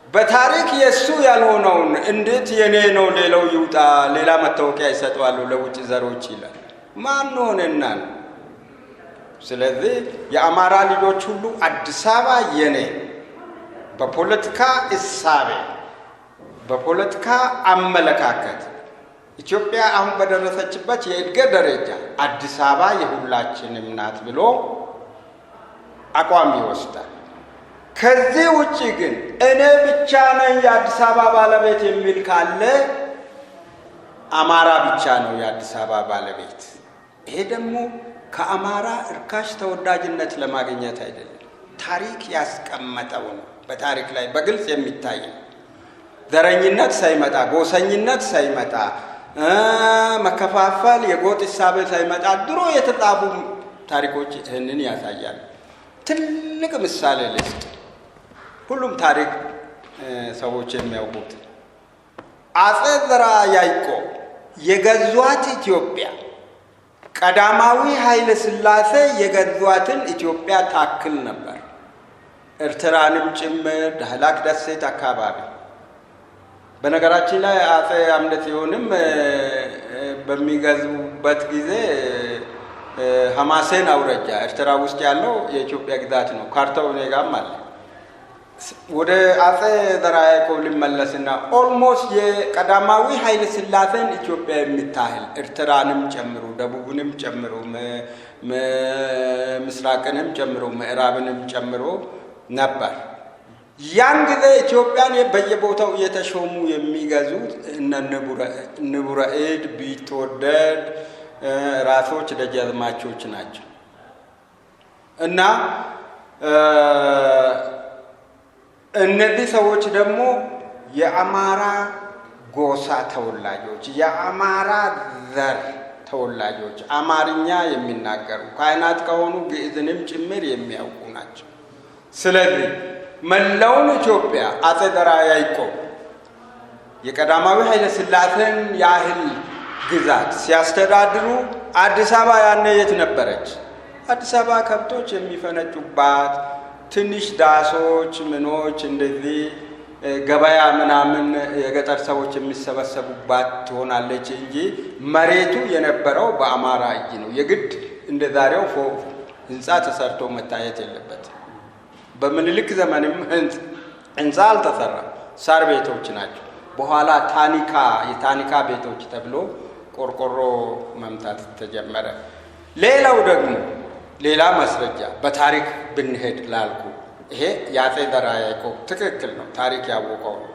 በታሪክ የሱ ያልሆነውን እንዴት የኔ ነው ሌላው ይውጣ፣ ሌላ መታወቂያ ይሰጠዋሉ ለውጭ ዘሮች ይላል። ማን ሆነና ነው? ስለዚህ የአማራ ልጆች ሁሉ አዲስ አበባ የኔ፣ በፖለቲካ እሳቤ በፖለቲካ አመለካከት ኢትዮጵያ አሁን በደረሰችበት የእድገት ደረጃ አዲስ አበባ የሁላችንም ናት ብሎ አቋም ይወስዳል። ከዚህ ውጪ ግን እኔ ብቻ ነኝ የአዲስ አበባ ባለቤት የሚል ካለ አማራ ብቻ ነው የአዲስ አበባ ባለቤት። ይሄ ደግሞ ከአማራ እርካሽ ተወዳጅነት ለማግኘት አይደለም፣ ታሪክ ያስቀመጠው ነው። በታሪክ ላይ በግልጽ የሚታይ ነው። ዘረኝነት ሳይመጣ፣ ጎሰኝነት ሳይመጣ፣ መከፋፈል፣ የጎጥ እሳቤ ሳይመጣ ድሮ የተጻፉ ታሪኮች ይህንን ያሳያሉ። ትልቅ ምሳሌ ልስጥ፣ ሁሉም ታሪክ ሰዎች የሚያውቁት። አጼ ዘርዓ ያዕቆብ የገዟት ኢትዮጵያ ቀዳማዊ ኃይለ ሥላሴ የገዟትን ኢትዮጵያ ታክል ነበር። ኤርትራንም ጭምር ዳህላክ ደሴት አካባቢ። በነገራችን ላይ አጼ አምደ ጽዮንም በሚገዙበት ጊዜ ሐማሴን አውራጃ ኤርትራ ውስጥ ያለው የኢትዮጵያ ግዛት ነው። ካርታው እኔ ጋርም አለ። ወደ አጼ ዘርዓ ያዕቆብ ልመለስና ኦልሞስት የቀዳማዊ ኃይለ ሥላሴን ኢትዮጵያ የምታህል ኤርትራንም ጨምሮ ደቡብንም ጨምሮ ምስራቅንም ጨምሮ ምዕራብንም ጨምሮ ነበር። ያን ጊዜ ኢትዮጵያን በየቦታው እየተሾሙ የሚገዙት እነ ንቡረ እድ ቢትወደድ ራሶች ደጃዝማቾች ናቸው እና እነዚህ ሰዎች ደግሞ የአማራ ጎሳ ተወላጆች የአማራ ዘር ተወላጆች አማርኛ የሚናገሩ ካህናት ከሆኑ ግዕዝንም ጭምር የሚያውቁ ናቸው። ስለዚህ መላውን ኢትዮጵያ አፄ ዘርዓ ያዕቆብ የቀዳማዊ ኃይለ ሥላሴን ያህል ግዛት ሲያስተዳድሩ አዲስ አበባ ያኔ የት ነበረች? አዲስ አበባ ከብቶች የሚፈነጩባት ትንሽ ዳሶች ምኖች እንደዚህ ገበያ ምናምን የገጠር ሰዎች የሚሰበሰቡባት ትሆናለች እንጂ መሬቱ የነበረው በአማራ እጅ ነው። የግድ እንደ ዛሬው ፎቅ ህንፃ ተሰርቶ መታየት የለበትም። በምኒልክ ዘመንም ህንፃ አልተሰራም፣ ሳር ቤቶች ናቸው። በኋላ የታኒካ ቤቶች ተብሎ ቆርቆሮ መምታት ተጀመረ። ሌላው ደግሞ ሌላ ማስረጃ በታሪክ ብንሄድ ላልኩ ይሄ የአፄ ዘርዓ ያዕቆብ ትክክል ነው፣ ታሪክ ያወቀው ነው።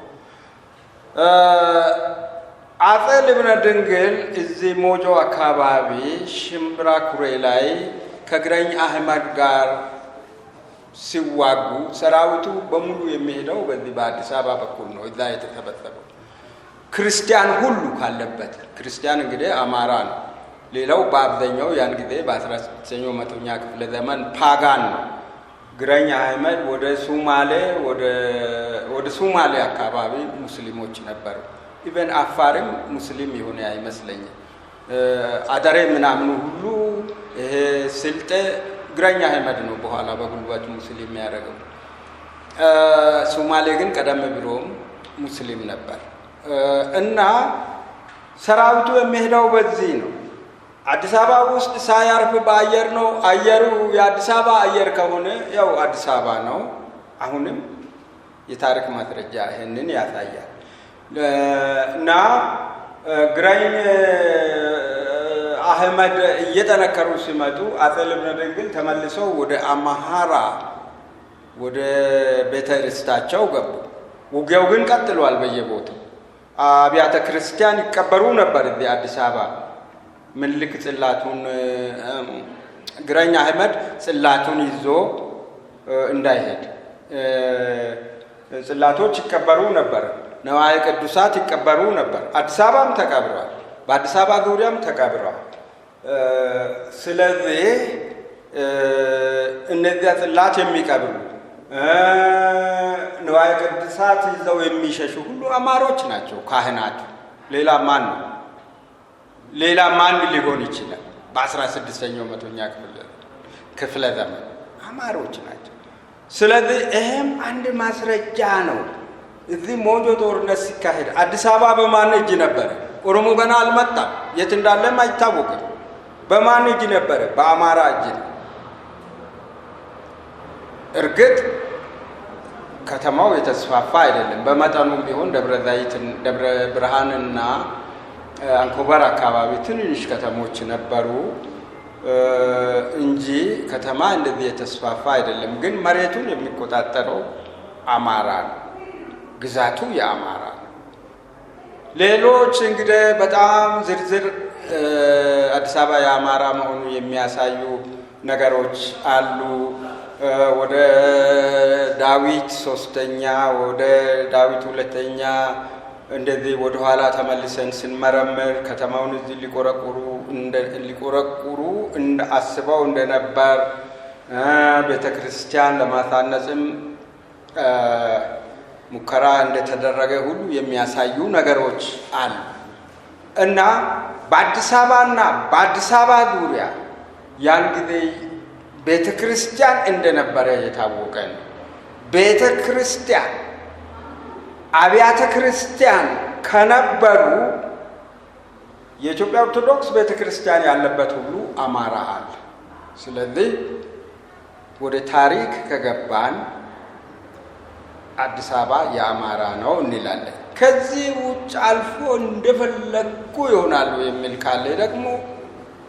አፄ ልብነ ድንግል እዚህ ሞጆ አካባቢ ሽምብራ ኩሬ ላይ ከግራኝ አህመድ ጋር ሲዋጉ ሰራዊቱ በሙሉ የሚሄደው በዚህ በአዲስ አበባ በኩል ነው። እዛ የተሰበሰበው ክርስቲያን ሁሉ ካለበት፣ ክርስቲያን እንግዲህ አማራ ነው። ሌላው በአብዛኛው ያን ጊዜ በ16ኛው መቶኛ ክፍለ ዘመን ፓጋን ነው። ግራኝ አህመድ ወደ ሶማሌ አካባቢ ሙስሊሞች ነበሩ። ኢቨን አፋርም ሙስሊም የሆነ አይመስለኝም። አደሬ ምናምኑ ሁሉ ይሄ ስልጤ ግራኝ አህመድ ነው በኋላ በጉልበት ሙስሊም ያደረገው። ሶማሌ ግን ቀደም ብሎም ሙስሊም ነበር እና ሰራዊቱ የሚሄደው በዚህ ነው። አዲስ አበባ ውስጥ ሳያርፍ በአየር ነው። አየሩ የአዲስ አበባ አየር ከሆነ ያው አዲስ አበባ ነው። አሁንም የታሪክ ማስረጃ ይህንን ያሳያል። እና ግራኝ አህመድ እየጠነከሩ ሲመጡ አፄ ልብነ ድንግል ተመልሰው ወደ አማሃራ ወደ ቤተ ርስታቸው ገቡ። ውጊያው ግን ቀጥሏል። በየቦታው አብያተ ክርስቲያን ይቀበሩ ነበር። እዚህ አዲስ አበባ ምኒልክ ጽላቱን ግራኝ አህመድ ጽላቱን ይዞ እንዳይሄድ ጽላቶች ይቀበሩ ነበር። ነዋየ ቅዱሳት ይቀበሩ ነበር። አዲስ አበባም ተቀብረዋል። በአዲስ አበባ ዙሪያም ተቀብረዋል። ስለዚህ እነዚያ ጽላት የሚቀብሩ ነዋየ ቅዱሳት ይዘው የሚሸሹ ሁሉ አማሮች ናቸው ካህናቱ። ሌላ ማን ሊሆን ይችላል? በ16ኛው መቶኛ ክፍለ ዘመን አማሮች ናቸው። ስለዚህ ይህም አንድ ማስረጃ ነው። እዚህ ሞጆ ጦርነት ሲካሄድ አዲስ አበባ በማን እጅ ነበረ? ኦሮሞ ገና አልመጣም፣ የት እንዳለም አይታወቅም። በማን እጅ ነበረ? በአማራ እጅ ነው። እርግጥ ከተማው የተስፋፋ አይደለም። በመጠኑም ቢሆን ደብረ ዘይት፣ ደብረ ብርሃንና አንኮበር አካባቢ ትንንሽ ከተሞች ነበሩ እንጂ ከተማ እንደዚህ የተስፋፋ አይደለም። ግን መሬቱን የሚቆጣጠረው አማራ ነው። ግዛቱ የአማራ ነው። ሌሎች እንግዲህ በጣም ዝርዝር አዲስ አበባ የአማራ መሆኑ የሚያሳዩ ነገሮች አሉ። ወደ ዳዊት ሶስተኛ፣ ወደ ዳዊት ሁለተኛ እንደዚህ ወደ ኋላ ተመልሰን ስንመረምር ከተማውን እዚህ ሊቆረቁሩ አስበው እንደነበር ቤተ ክርስቲያን ለማሳነጽም ሙከራ እንደተደረገ ሁሉ የሚያሳዩ ነገሮች አሉ እና በአዲስ አበባና በአዲስ አበባ ዙሪያ ያን ጊዜ ቤተ ክርስቲያን እንደነበረ የታወቀ ነው። ቤተ ክርስቲያን አብያተ ክርስቲያን ከነበሩ የኢትዮጵያ ኦርቶዶክስ ቤተ ክርስቲያን ያለበት ሁሉ አማራ አለ። ስለዚህ ወደ ታሪክ ከገባን አዲስ አበባ የአማራ ነው እንላለን። ከዚህ ውጭ አልፎ እንደፈለጉ ይሆናሉ የሚል ካለ ደግሞ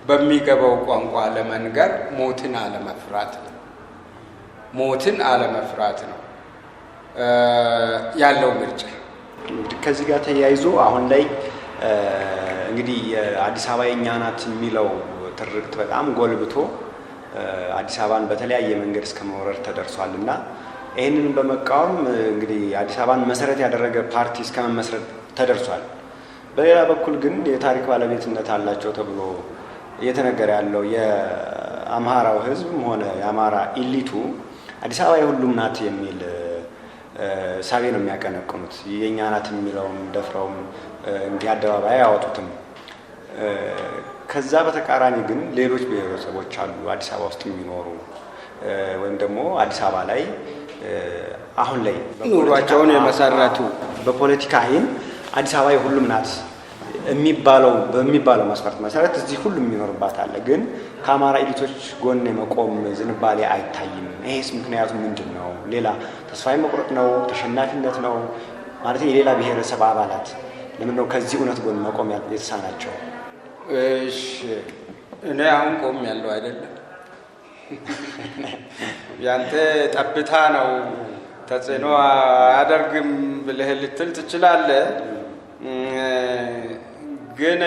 በሚገባው ቋንቋ ለመንገር ሞትን አለመፍራት ነው። ያለው ምርጫ። ከዚህ ጋር ተያይዞ አሁን ላይ እንግዲህ አዲስ አበባ የእኛ ናት የሚለው ትርክት በጣም ጎልብቶ አዲስ አበባን በተለያየ መንገድ እስከ መውረድ ተደርሷል እና ይህንን በመቃወም እንግዲህ አዲስ አበባን መሰረት ያደረገ ፓርቲ እስከ መመስረት ተደርሷል። በሌላ በኩል ግን የታሪክ ባለቤትነት አላቸው ተብሎ እየተነገረ ያለው የአምሃራው ሕዝብም ሆነ የአማራ ኢሊቱ አዲስ አበባ የሁሉም ናት የሚል ሳቤ ነው የሚያቀነቅኑት። የእኛ ናት የሚለውም ደፍረውም እንዲህ አደባባይ አያወጡትም። ከዛ በተቃራኒ ግን ሌሎች ብሔረሰቦች አሉ አዲስ አበባ ውስጥ የሚኖሩ ወይም ደግሞ አዲስ አበባ ላይ አሁን ላይ ኑሯቸውን የመሰረቱ በፖለቲካ አይን አዲስ አበባ የሁሉም ናት በሚባለው መስፈርት መሰረት እዚህ ሁሉም የሚኖርባት አለ። ግን ከአማራ ኤሊቶች ጎን የመቆም ዝንባሌ አይታይም። ይሄስ ምክንያቱ ምንድን ነው? ሌላ ተስፋ መቁረጥ ነው? ተሸናፊነት ነው? ማለት የሌላ ብሔረሰብ አባላት ለምን ነው ከዚህ እውነት ጎን መቆም የተሳናቸው? እሺ እኔ አሁን ቆም ያለው አይደለም። ያንተ ጠብታ ነው ተጽዕኖ አያደርግም ብለህ ልትል ትችላለህ። ግን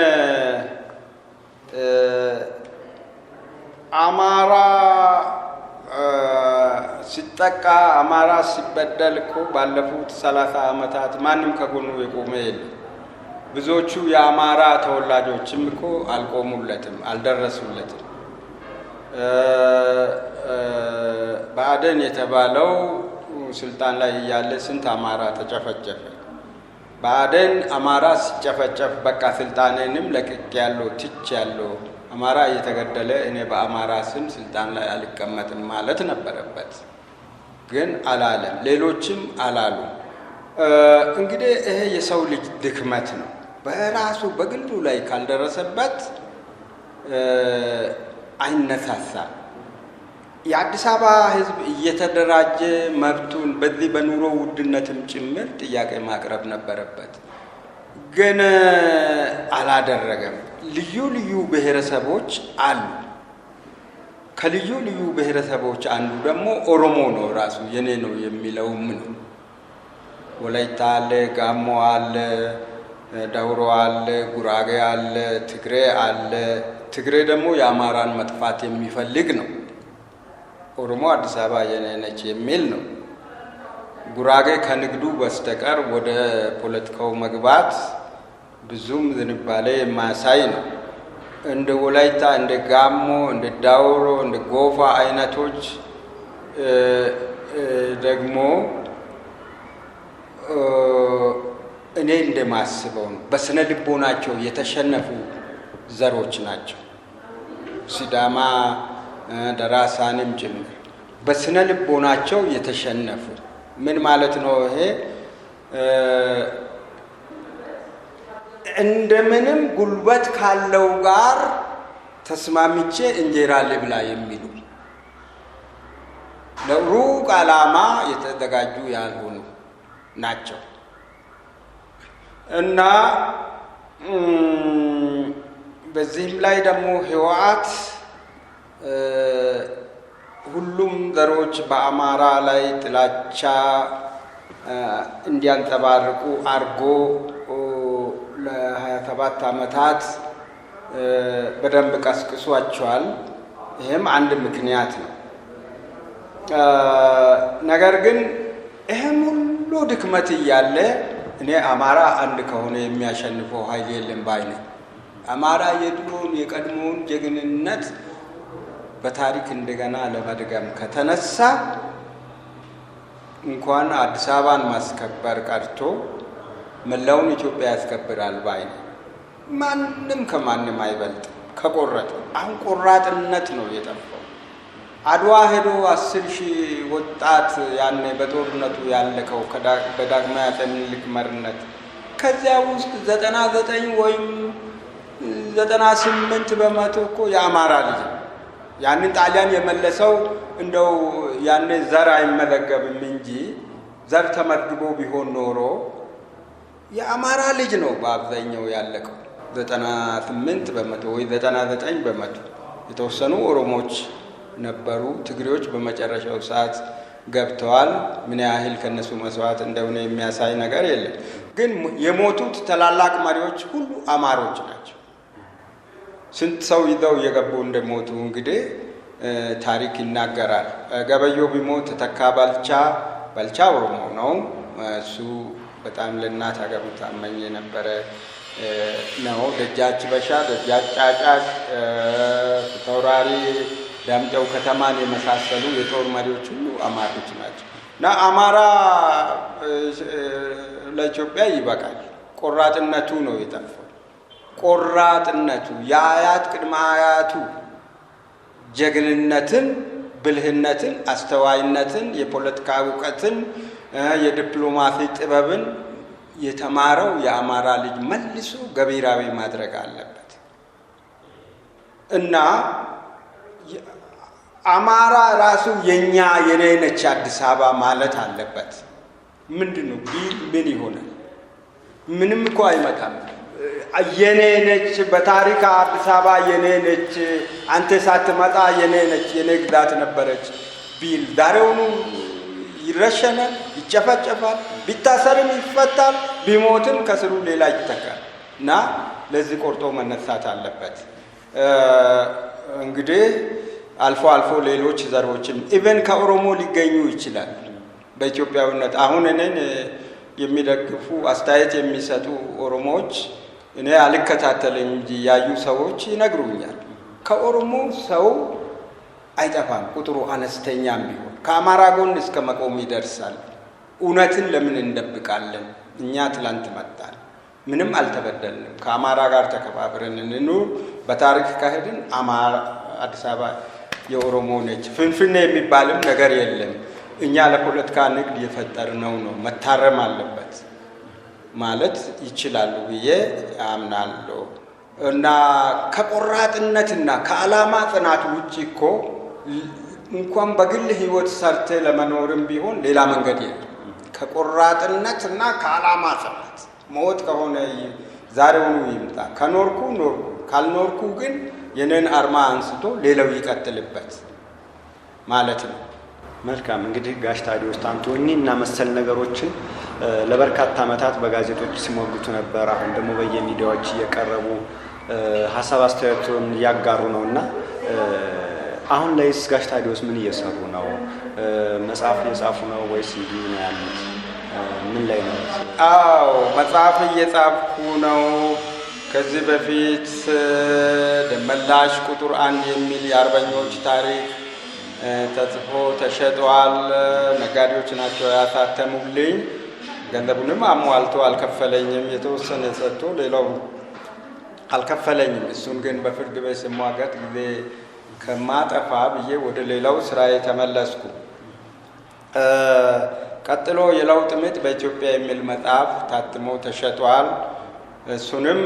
አማራ ሲጠቃ አማራ ሲበደል እኮ ባለፉት 30 ዓመታት ማንም ከጎኑ የቆመ የለም። ብዙዎቹ የአማራ ተወላጆችም እኮ አልቆሙለትም፣ አልደረሱለትም። ብአዴን የተባለው ስልጣን ላይ ያለ ስንት አማራ ተጨፈጨፈ። ብአዴን አማራ ሲጨፈጨፍ በቃ ስልጣኔንም ለቅቅ ያለው ትች ያለው አማራ እየተገደለ እኔ በአማራ ስም ስልጣን ላይ አልቀመጥም ማለት ነበረበት። ግን አላለም፣ ሌሎችም አላሉ። እንግዲህ ይሄ የሰው ልጅ ድክመት ነው። በራሱ በግሉ ላይ ካልደረሰበት አይነሳሳም። የአዲስ አበባ ሕዝብ እየተደራጀ መብቱን በዚህ በኑሮ ውድነትም ጭምር ጥያቄ ማቅረብ ነበረበት፣ ግን አላደረገም። ልዩ ልዩ ብሔረሰቦች አሉ። ከልዩ ልዩ ብሔረሰቦች አንዱ ደግሞ ኦሮሞ ነው። ራሱ የኔ ነው የሚለውም ነው። ወላይታ አለ፣ ጋሞ አለ፣ ዳውሮ አለ፣ ጉራጌ አለ፣ ትግሬ አለ። ትግሬ ደግሞ የአማራን መጥፋት የሚፈልግ ነው። ኦሮሞ አዲስ አበባ የኔ ነች የሚል ነው። ጉራጌ ከንግዱ በስተቀር ወደ ፖለቲካው መግባት ብዙም ዝንባሌ የማያሳይ ነው። እንደ ወላይታ፣ እንደ ጋሞ፣ እንደ ዳውሮ፣ እንደ ጎፋ አይነቶች ደግሞ እኔ እንደማስበው ነው በስነ ልቦናቸው የተሸነፉ ዘሮች ናቸው። ሲዳማ ደራሳንም ጭምር በስነ ልቦናቸው የተሸነፉ። ምን ማለት ነው ይሄ? እንደምንም ጉልበት ካለው ጋር ተስማምቼ እንጀራ ልብላ የሚሉ ለሩቅ ዓላማ የተዘጋጁ ያልሆኑ ናቸው እና በዚህም ላይ ደግሞ ህወሓት ሁሉም ዘሮች በአማራ ላይ ጥላቻ እንዲያንጸባርቁ አርጎ ለ27 ዓመታት በደንብ ቀስቅሷቸዋል። ይህም አንድ ምክንያት ነው። ነገር ግን ይህም ሁሉ ድክመት እያለ እኔ አማራ አንድ ከሆነ የሚያሸንፈው ኃይል የለም ባይ ነኝ። አማራ የድሮውን የቀድሞውን ጀግንነት በታሪክ እንደገና ለመድገም ከተነሳ እንኳን አዲስ አበባን ማስከበር ቀርቶ መላውን ኢትዮጵያ ያስከብራል ባይ ነኝ። ማንም ከማንም አይበልጥ ከቆረጠ። አሁን ቆራጥነት ነው የጠፋው። አድዋ ሄዶ 10,000 ወጣት ያኔ በጦርነቱ ያለቀው በዳግማዊ አፄ ምኒልክ መሪነት፣ ከዚያ ውስጥ 99 ወይም 98 በመቶ እኮ የአማራ ልጅ ነው። ያንን ጣሊያን የመለሰው እንደው ያኔ ዘር አይመዘገብም እንጂ ዘር ተመድቦ ቢሆን ኖሮ የአማራ ልጅ ነው በአብዛኛው ያለቀው። 98 በመቶ ወይ 99 በመቶ። የተወሰኑ ኦሮሞች ነበሩ፣ ትግሬዎች በመጨረሻው ሰዓት ገብተዋል። ምን ያህል ከነሱ መስዋዕት እንደሆነ የሚያሳይ ነገር የለም። ግን የሞቱት ታላላቅ መሪዎች ሁሉ አማሮች ናቸው። ስንት ሰው ይዘው እየገቡ እንደሞቱ እንግዲህ ታሪክ ይናገራል። ገበየሁ ቢሞት ተካ ባልቻ ኦሮሞ ነው። እሱ በጣም ለእናት ሀገሩ ታማኝ የነበረ ነው። ደጃች በሻ፣ ደጃች ጫጫቅ፣ ተወራሪ ዳምጠው ከተማን የመሳሰሉ የጦር መሪዎች ሁሉ አማሮች ናቸው እና አማራ ለኢትዮጵያ ይበቃል። ቆራጥነቱ ነው የጠፋው። ቆራጥነቱ የአያት ቅድመ አያቱ ጀግንነትን፣ ብልህነትን፣ አስተዋይነትን፣ የፖለቲካ እውቀትን፣ የዲፕሎማሲ ጥበብን የተማረው የአማራ ልጅ መልሶ ገቢራዊ ማድረግ አለበት እና አማራ ራሱ የኛ የኔ ነች አዲስ አበባ ማለት አለበት። ምንድን ነው ቢል ምን ይሆናል? ምንም እኮ አይመጣም። የኔ ነች፣ በታሪክ አዲስ አበባ የኔ ነች፣ አንተ ሳትመጣ የኔ ነች፣ የኔ ግዛት ነበረች ቢል ዛሬውኑ ይረሸናል፣ ይጨፈጨፋል፣ ቢታሰርም ይፈታል፣ ቢሞትም ከስሩ ሌላ ይተካል እና ለዚህ ቆርጦ መነሳት አለበት። እንግዲህ አልፎ አልፎ ሌሎች ዘሮችም ኢቨን ከኦሮሞ ሊገኙ ይችላል በኢትዮጵያዊነት። አሁን እኔን የሚደግፉ አስተያየት የሚሰጡ ኦሮሞዎች እኔ አልከታተለኝ እንጂ ያዩ ሰዎች ይነግሩኛል። ከኦሮሞ ሰው አይጠፋም፣ ቁጥሩ አነስተኛም ቢሆን ከአማራ ጎን እስከ መቆም ይደርሳል። እውነትን ለምን እንደብቃለን? እኛ ትላንት መጣን፣ ምንም አልተበደልንም። ከአማራ ጋር ተከባብረን እንኑር። በታሪክ ከሄድን አማራ አዲስ አበባ የኦሮሞ ነች። ፍንፍኔ የሚባልም ነገር የለም። እኛ ለፖለቲካ ንግድ የፈጠርነው ነው፣ መታረም አለበት ማለት ይችላሉ ብዬ አምናለሁ። እና ከቆራጥነትና ከዓላማ ጽናት ውጭ እኮ እንኳን በግል ህይወት ሰርተ ለመኖርም ቢሆን ሌላ መንገድ የለም። ከቆራጥነትና ከዓላማ ጽናት ሞት ከሆነ ዛሬውኑ ይምጣ። ከኖርኩ ኖርኩ፣ ካልኖርኩ ግን የኔን አርማ አንስቶ ሌላው ይቀጥልበት ማለት ነው። መልካም። እንግዲህ ጋሽ ታዲዮስ ታንቶኒ እና መሰል ነገሮችን ለበርካታ ዓመታት በጋዜጦች ሲሞግቱ ነበር። አሁን ደግሞ በየሚዲያዎች እየቀረቡ ሀሳብ አስተያየቱን እያጋሩ ነው እና አሁን ላይስ ጋሽ ታዲዮስ ምን እየሰሩ ነው? መጽሐፍ እየጻፉ ነው ወይስ እንዲህ ነው ያሉት? ምን ላይ ነው? አዎ መጽሐፍ እየጻፍኩ ነው። ከዚህ በፊት ደመላሽ ቁጥር 1 የሚል የአርበኞች ታሪክ ተጽፎ ተሸጧል። ነጋዴዎች ናቸው ያሳተሙልኝ። ገንዘቡንም አሟልቶ አልከፈለኝም። የተወሰነ ሰጥቶ ሌላው አልከፈለኝም። እሱን ግን በፍርድ ቤት ስሟገት ጊዜ ከማጠፋ ብዬ ወደ ሌላው ስራ የተመለስኩ። ቀጥሎ የለውጥ ምጥ በኢትዮጵያ የሚል መጽሐፍ ታትሞ ተሸጧል። እሱንም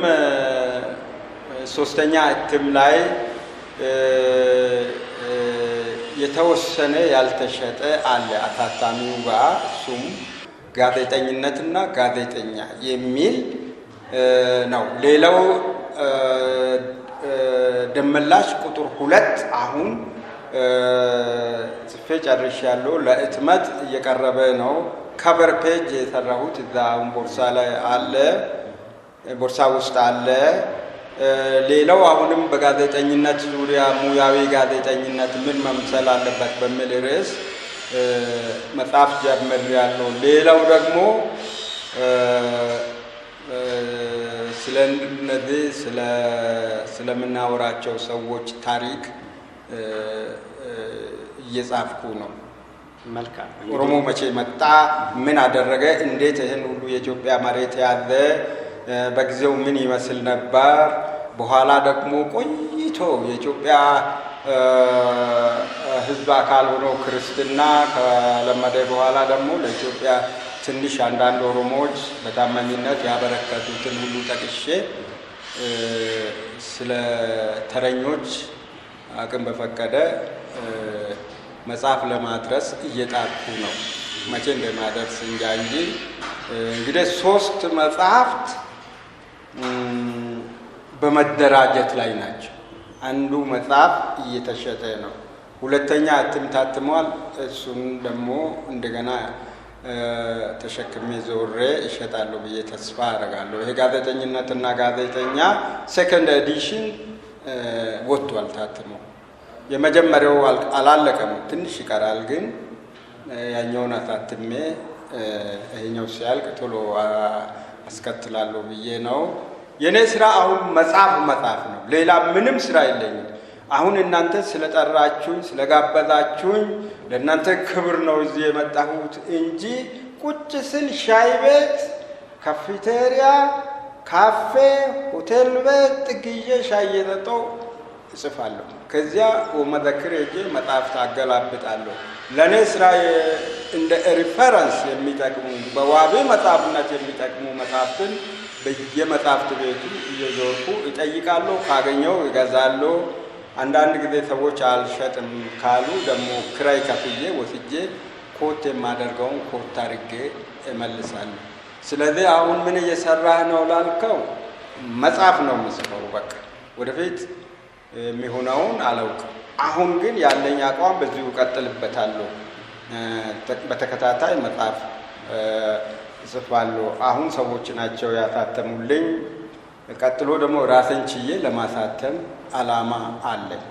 3ኛ እትም ላይ የተወሰነ ያልተሸጠ አለ አሳታሚው ጋር። እሱም ጋዜጠኝነትና ጋዜጠኛ የሚል ነው። ሌላው ደመላሽ ቁጥር 2 አሁን ጽፌ ጨርሻለሁ። ለህትመት እየቀረበ ነው። ከቨር ፔጅ የሰራሁት እዛ አሁን ቦርሳ ላይ አለ፣ ቦርሳ ውስጥ አለ። ሌላው አሁንም በጋዜጠኝነት ዙሪያ ሙያዊ ጋዜጠኝነት ምን መምሰል አለበት በሚል ርዕስ መጽሐፍ ጀምሬያለሁ። ሌላው ደግሞ ስለ እነዚህ ስለምናወራቸው ሰዎች ታሪክ እየጻፍኩ ነው። መልካም። ኦሮሞ መቼ መጣ? ምን አደረገ? እንዴት ይህን ሁሉ የኢትዮጵያ መሬት ያዘ? በጊዜው ምን ይመስል ነበር? በኋላ ደግሞ ቆይቶ የኢትዮጵያ ሕዝብ አካል ሆኖ ክርስትና ከለመደ በኋላ ደግሞ ለኢትዮጵያ ትንሽ አንዳንድ ኦሮሞዎች በታማኝነት ያበረከቱትን ሁሉ ጠቅሼ ስለ ተረኞች አቅም በፈቀደ መጽሐፍ ለማድረስ እየጣርኩ ነው። መቼ እንደማደርስ እንጃ እንጂ እንግዲህ 3 መጽሐፍት በመደራጀት ላይ ናቸው። አንዱ መጽሐፍ እየተሸጠ ነው። ሁለተኛ እትም ታትሟል። እሱን ደግሞ እንደገና ተሸክሜ ዞሬ እሸጣለሁ ብዬ ተስፋ አደርጋለሁ። ይሄ ጋዜጠኝነትና ጋዜጠኛ ሴኮንድ ኤዲሽን ወጥቷል ታትሞ። የመጀመሪያው አላለቀም፣ ትንሽ ይቀራል። ግን ያኛውን አታትሜ ይሄኛው ሲያልቅ ቶሎ አስከትላለሁ ብዬ ነው። የኔ ስራ አሁን መጽሐፍ ነው። ሌላ ምንም ስራ የለኝም። አሁን እናንተ ስለጠራችሁኝ ስለጋበዛችሁኝ ለእናንተ ክብር ነው እዚህ የመጣሁት እንጂ ቁጭ ስል ሻይ ቤት፣ ካፌቴሪያ፣ ካፌ፣ ሆቴል ቤት ጥግዬ ሻይ እየጠጣሁ እጽፋለሁ። ከዚያ ወመዘክር ሄጄ መጽሐፍ አገላብጣለሁ። ለእኔ ስራ እንደ ሪፈረንስ የሚጠቅሙ በዋቢ መጽሐፍነት የሚጠቅሙ መጽሐፍትን በየመጽሐፍት ቤቱ እየዞርኩ እጠይቃለሁ። ካገኘው እገዛለሁ። አንዳንድ ጊዜ ሰዎች አልሸጥም ካሉ ደግሞ ክራይ ከፍዬ ወስጄ ኮት የማደርገውን ኮት አድርጌ እመልሳለሁ። ስለዚህ አሁን ምን እየሰራህ ነው ላልከው መጽሐፍ ነው የምጽፈው። በቃ ወደፊት የሚሆነውን አላውቅም። አሁን ግን ያለኝ አቋም በዚሁ እቀጥልበታለሁ። በተከታታይ መጽሐፍ እጽፋለሁ። አሁን ሰዎች ናቸው ያሳተሙልኝ። ቀጥሎ ደግሞ ራሴን ችዬ ለማሳተም አላማ አለኝ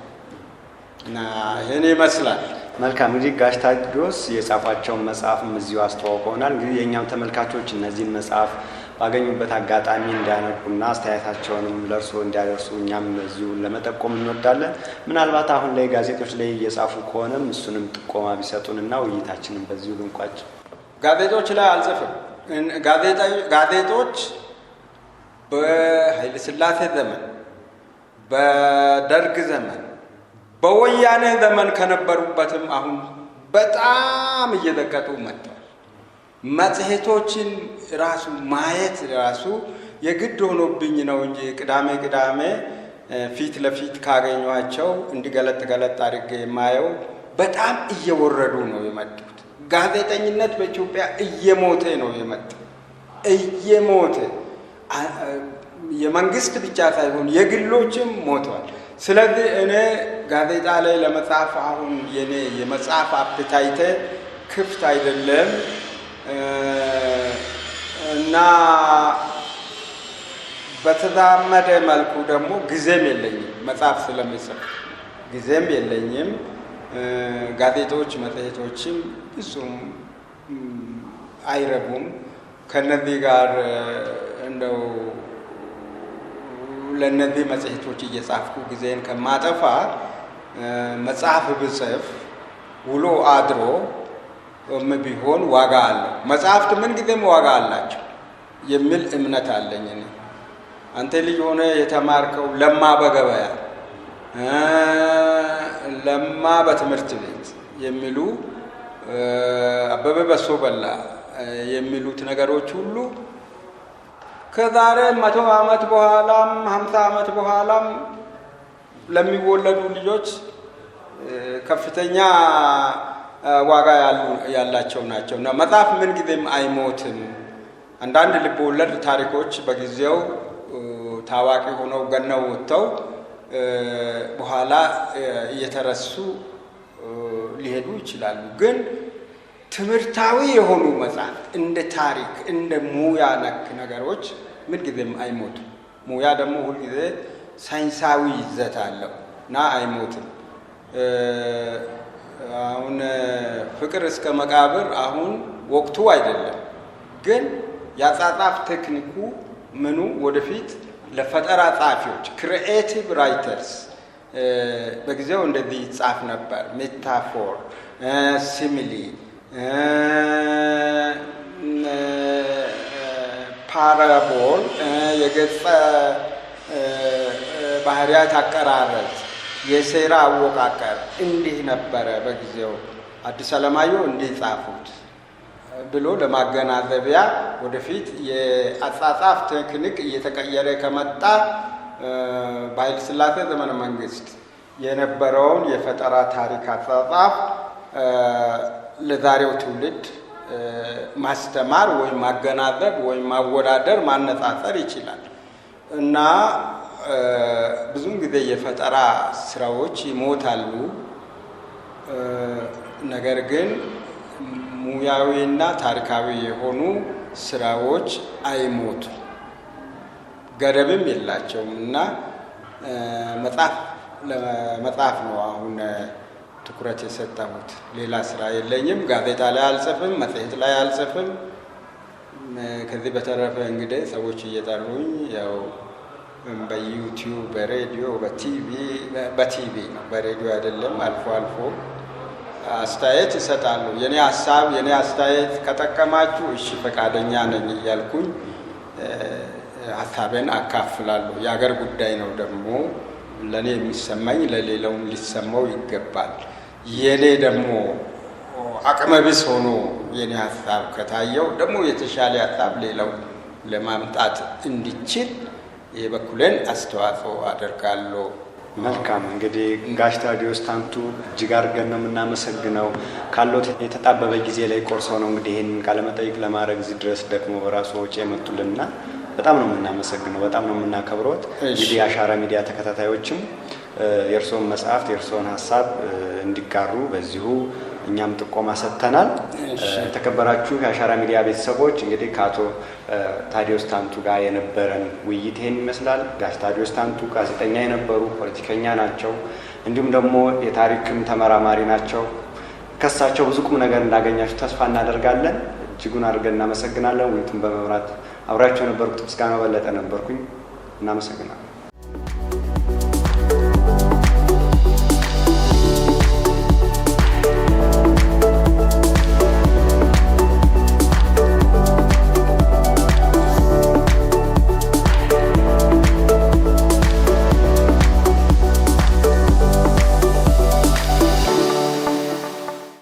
እና ይህን ይመስላል። መልካም። እንግዲህ ጋሽ ታዲዮስ የጻፏቸውን መጽሐፍም እዚሁ አስተዋውቀውናል። እንግዲህ የእኛም ተመልካቾች እነዚህን መጽሐፍ ባገኙበት አጋጣሚ እንዲያነቡና አስተያየታቸውንም ለእርስዎ እንዲያደርሱ እኛም እዚሁ ለመጠቆም እንወዳለን። ምናልባት አሁን ላይ ጋዜጦች ላይ እየጻፉ ከሆነም እሱንም ጥቆማ ቢሰጡንና ውይይታችንን በዚሁ ልንቋጭ። ጋዜጦች ላይ አልጽፍም። ጋዜጦች በኃይለ ሥላሴ ዘመን፣ በደርግ ዘመን፣ በወያኔ ዘመን ከነበሩበትም አሁን በጣም እየዘቀጡ መጥተዋል። መጽሔቶችን ራሱ ማየት ራሱ የግድ ሆኖብኝ ነው እንጂ ቅዳሜ ፊት ለፊት ካገኟቸው እንዲገለጥ አድርጌ የማየው በጣም እየወረዱ ነው የመጡት። ጋዜጠኝነት በኢትዮጵያ እየሞተ ነው የመጣው። እየሞተ የመንግስት ብቻ ሳይሆን የግሎችም ሞተዋል። ስለዚህ እኔ ጋዜጣ ላይ ለመጻፍ አሁን የኔ የመጽሐፍ አፕታይቴ ክፍት አይደለም እና በተዛመደ መልኩ ደግሞ ጊዜም የለኝም። መጽሐፍ ስለምጽፍ ጊዜም የለኝም። ጋዜጦች መጽሔቶችም ብዙም አይረቡም። ከነዚህ ጋር እንደው ለነዚህ መጽሔቶች እየጻፍኩ ጊዜን ከማጠፋ መጽሐፍ ብጽፍ ውሎ አድሮ ቢሆን ዋጋ አለው። መጽሐፍት ምን ጊዜም ዋጋ አላቸው የሚል እምነት አለኝ እኔ። አንተ ልጅ ሆነ የተማርከው ለማ በገበያ ለማ በትምህርት ቤት የሚሉ አበበ በሶ በላ የሚሉት ነገሮች ሁሉ ከዛሬ 100 ዓመት በኋላም 50 ዓመት በኋላም ለሚወለዱ ልጆች ከፍተኛ ዋጋ ያላቸው ናቸው እና መጽሐፍ ምን ጊዜም አይሞትም። አንዳንድ ልብ ወለድ ታሪኮች በጊዜው ታዋቂ ሆነው ገነው ወጥተው በኋላ እየተረሱ ሊሄዱ ይችላሉ። ግን ትምህርታዊ የሆኑ መጽሐፍ እንደ ታሪክ እንደ ሙያ ነክ ነገሮች ምን ጊዜም አይሞቱም። ሙያ ደግሞ ሁልጊዜ ሳይንሳዊ ይዘት አለው እና አይሞትም። አሁን ፍቅር እስከ መቃብር አሁን ወቅቱ አይደለም፣ ግን የአጻጻፍ ቴክኒኩ ምኑ ወደፊት ለፈጠራ ጸሐፊዎች ክሪኤቲቭ ራይተርስ በጊዜው እንደዚህ ይጻፍ ነበር። ሜታፎር፣ ሲሚሊ፣ ፓራቦል፣ የገጸ ባህሪያት አቀራረጽ፣ የሴራ አወቃቀር እንዲህ ነበረ በጊዜው አዲስ አለማየሁ እንዲህ ጻፉት ብሎ ለማገናዘቢያ ወደፊት የአጻጻፍ ቴክኒክ እየተቀየረ ከመጣ በኃይለ ሥላሴ ዘመነ መንግስት የነበረውን የፈጠራ ታሪክ አጻጻፍ ለዛሬው ትውልድ ማስተማር ወይም ማገናዘብ ወይም ማወዳደር ማነጻጸር ይችላል እና ብዙውን ጊዜ የፈጠራ ስራዎች ይሞታሉ ነገር ግን ሙያዊና ታሪካዊ የሆኑ ስራዎች አይሞቱም፣ ገደብም የላቸውም እና ለመጻፍ ነው አሁን ትኩረት የሰጠሁት። ሌላ ስራ የለኝም። ጋዜጣ ላይ አልጽፍም፣ መጽሔት ላይ አልጽፍም። ከዚህ በተረፈ እንግዲህ ሰዎች እየጠሩኝ ያው በዩቲዩብ፣ በሬዲዮ፣ በቲቪ ነው፣ በሬዲዮ አይደለም፣ አልፎ አልፎ አስተያየት ይሰጣሉ። የኔ ሀሳብ የኔ አስተያየት ከጠቀማችሁ እሺ ፈቃደኛ ነኝ እያልኩኝ ሀሳቤን አካፍላለሁ። የሀገር ጉዳይ ነው ደግሞ ለእኔ የሚሰማኝ ለሌላውም ሊሰማው ይገባል። የኔ ደግሞ አቅመቢስ ሆኖ የኔ ሀሳብ ከታየው ደግሞ የተሻለ ሀሳብ ሌላው ለማምጣት እንዲችል የበኩሌን አስተዋጽኦ አደርጋለሁ። መልካም እንግዲህ ጋሽ ታዲዮስ ታንቱ እጅግ አድርገን ነው የምናመሰግነው። ካሎት የተጣበበ ጊዜ ላይ ቆርሰው ነው እንግዲህ ይህንን ቃለመጠይቅ ለማድረግ እዚህ ድረስ ደግሞ በራሱ ወጪ የመጡልንና በጣም ነው የምናመሰግነው፣ በጣም ነው የምናከብረዎት። እንግዲህ የአሻራ ሚዲያ ተከታታዮችም የእርስዎን መጽሐፍት የእርስዎን ሀሳብ እንዲጋሩ በዚሁ እኛም ጥቆማ ሰጥተናል። የተከበራችሁ የአሻራ ሚዲያ ቤተሰቦች እንግዲህ ከአቶ ታዲዮስ ታንቱ ጋር የነበረን ውይይት ይሄን ይመስላል። ጋሽ ታዲዮስ ታንቱ ጋዜጠኛ የነበሩ ፖለቲከኛ ናቸው፣ እንዲሁም ደግሞ የታሪክም ተመራማሪ ናቸው። ከሳቸው ብዙ ቁም ነገር እንዳገኛችሁ ተስፋ እናደርጋለን። እጅጉን አድርገን እናመሰግናለን። ውይይቱን በመምራት አብራችሁ የነበርኩት ምስጋናው በለጠ ነበርኩኝ። እናመሰግናለን።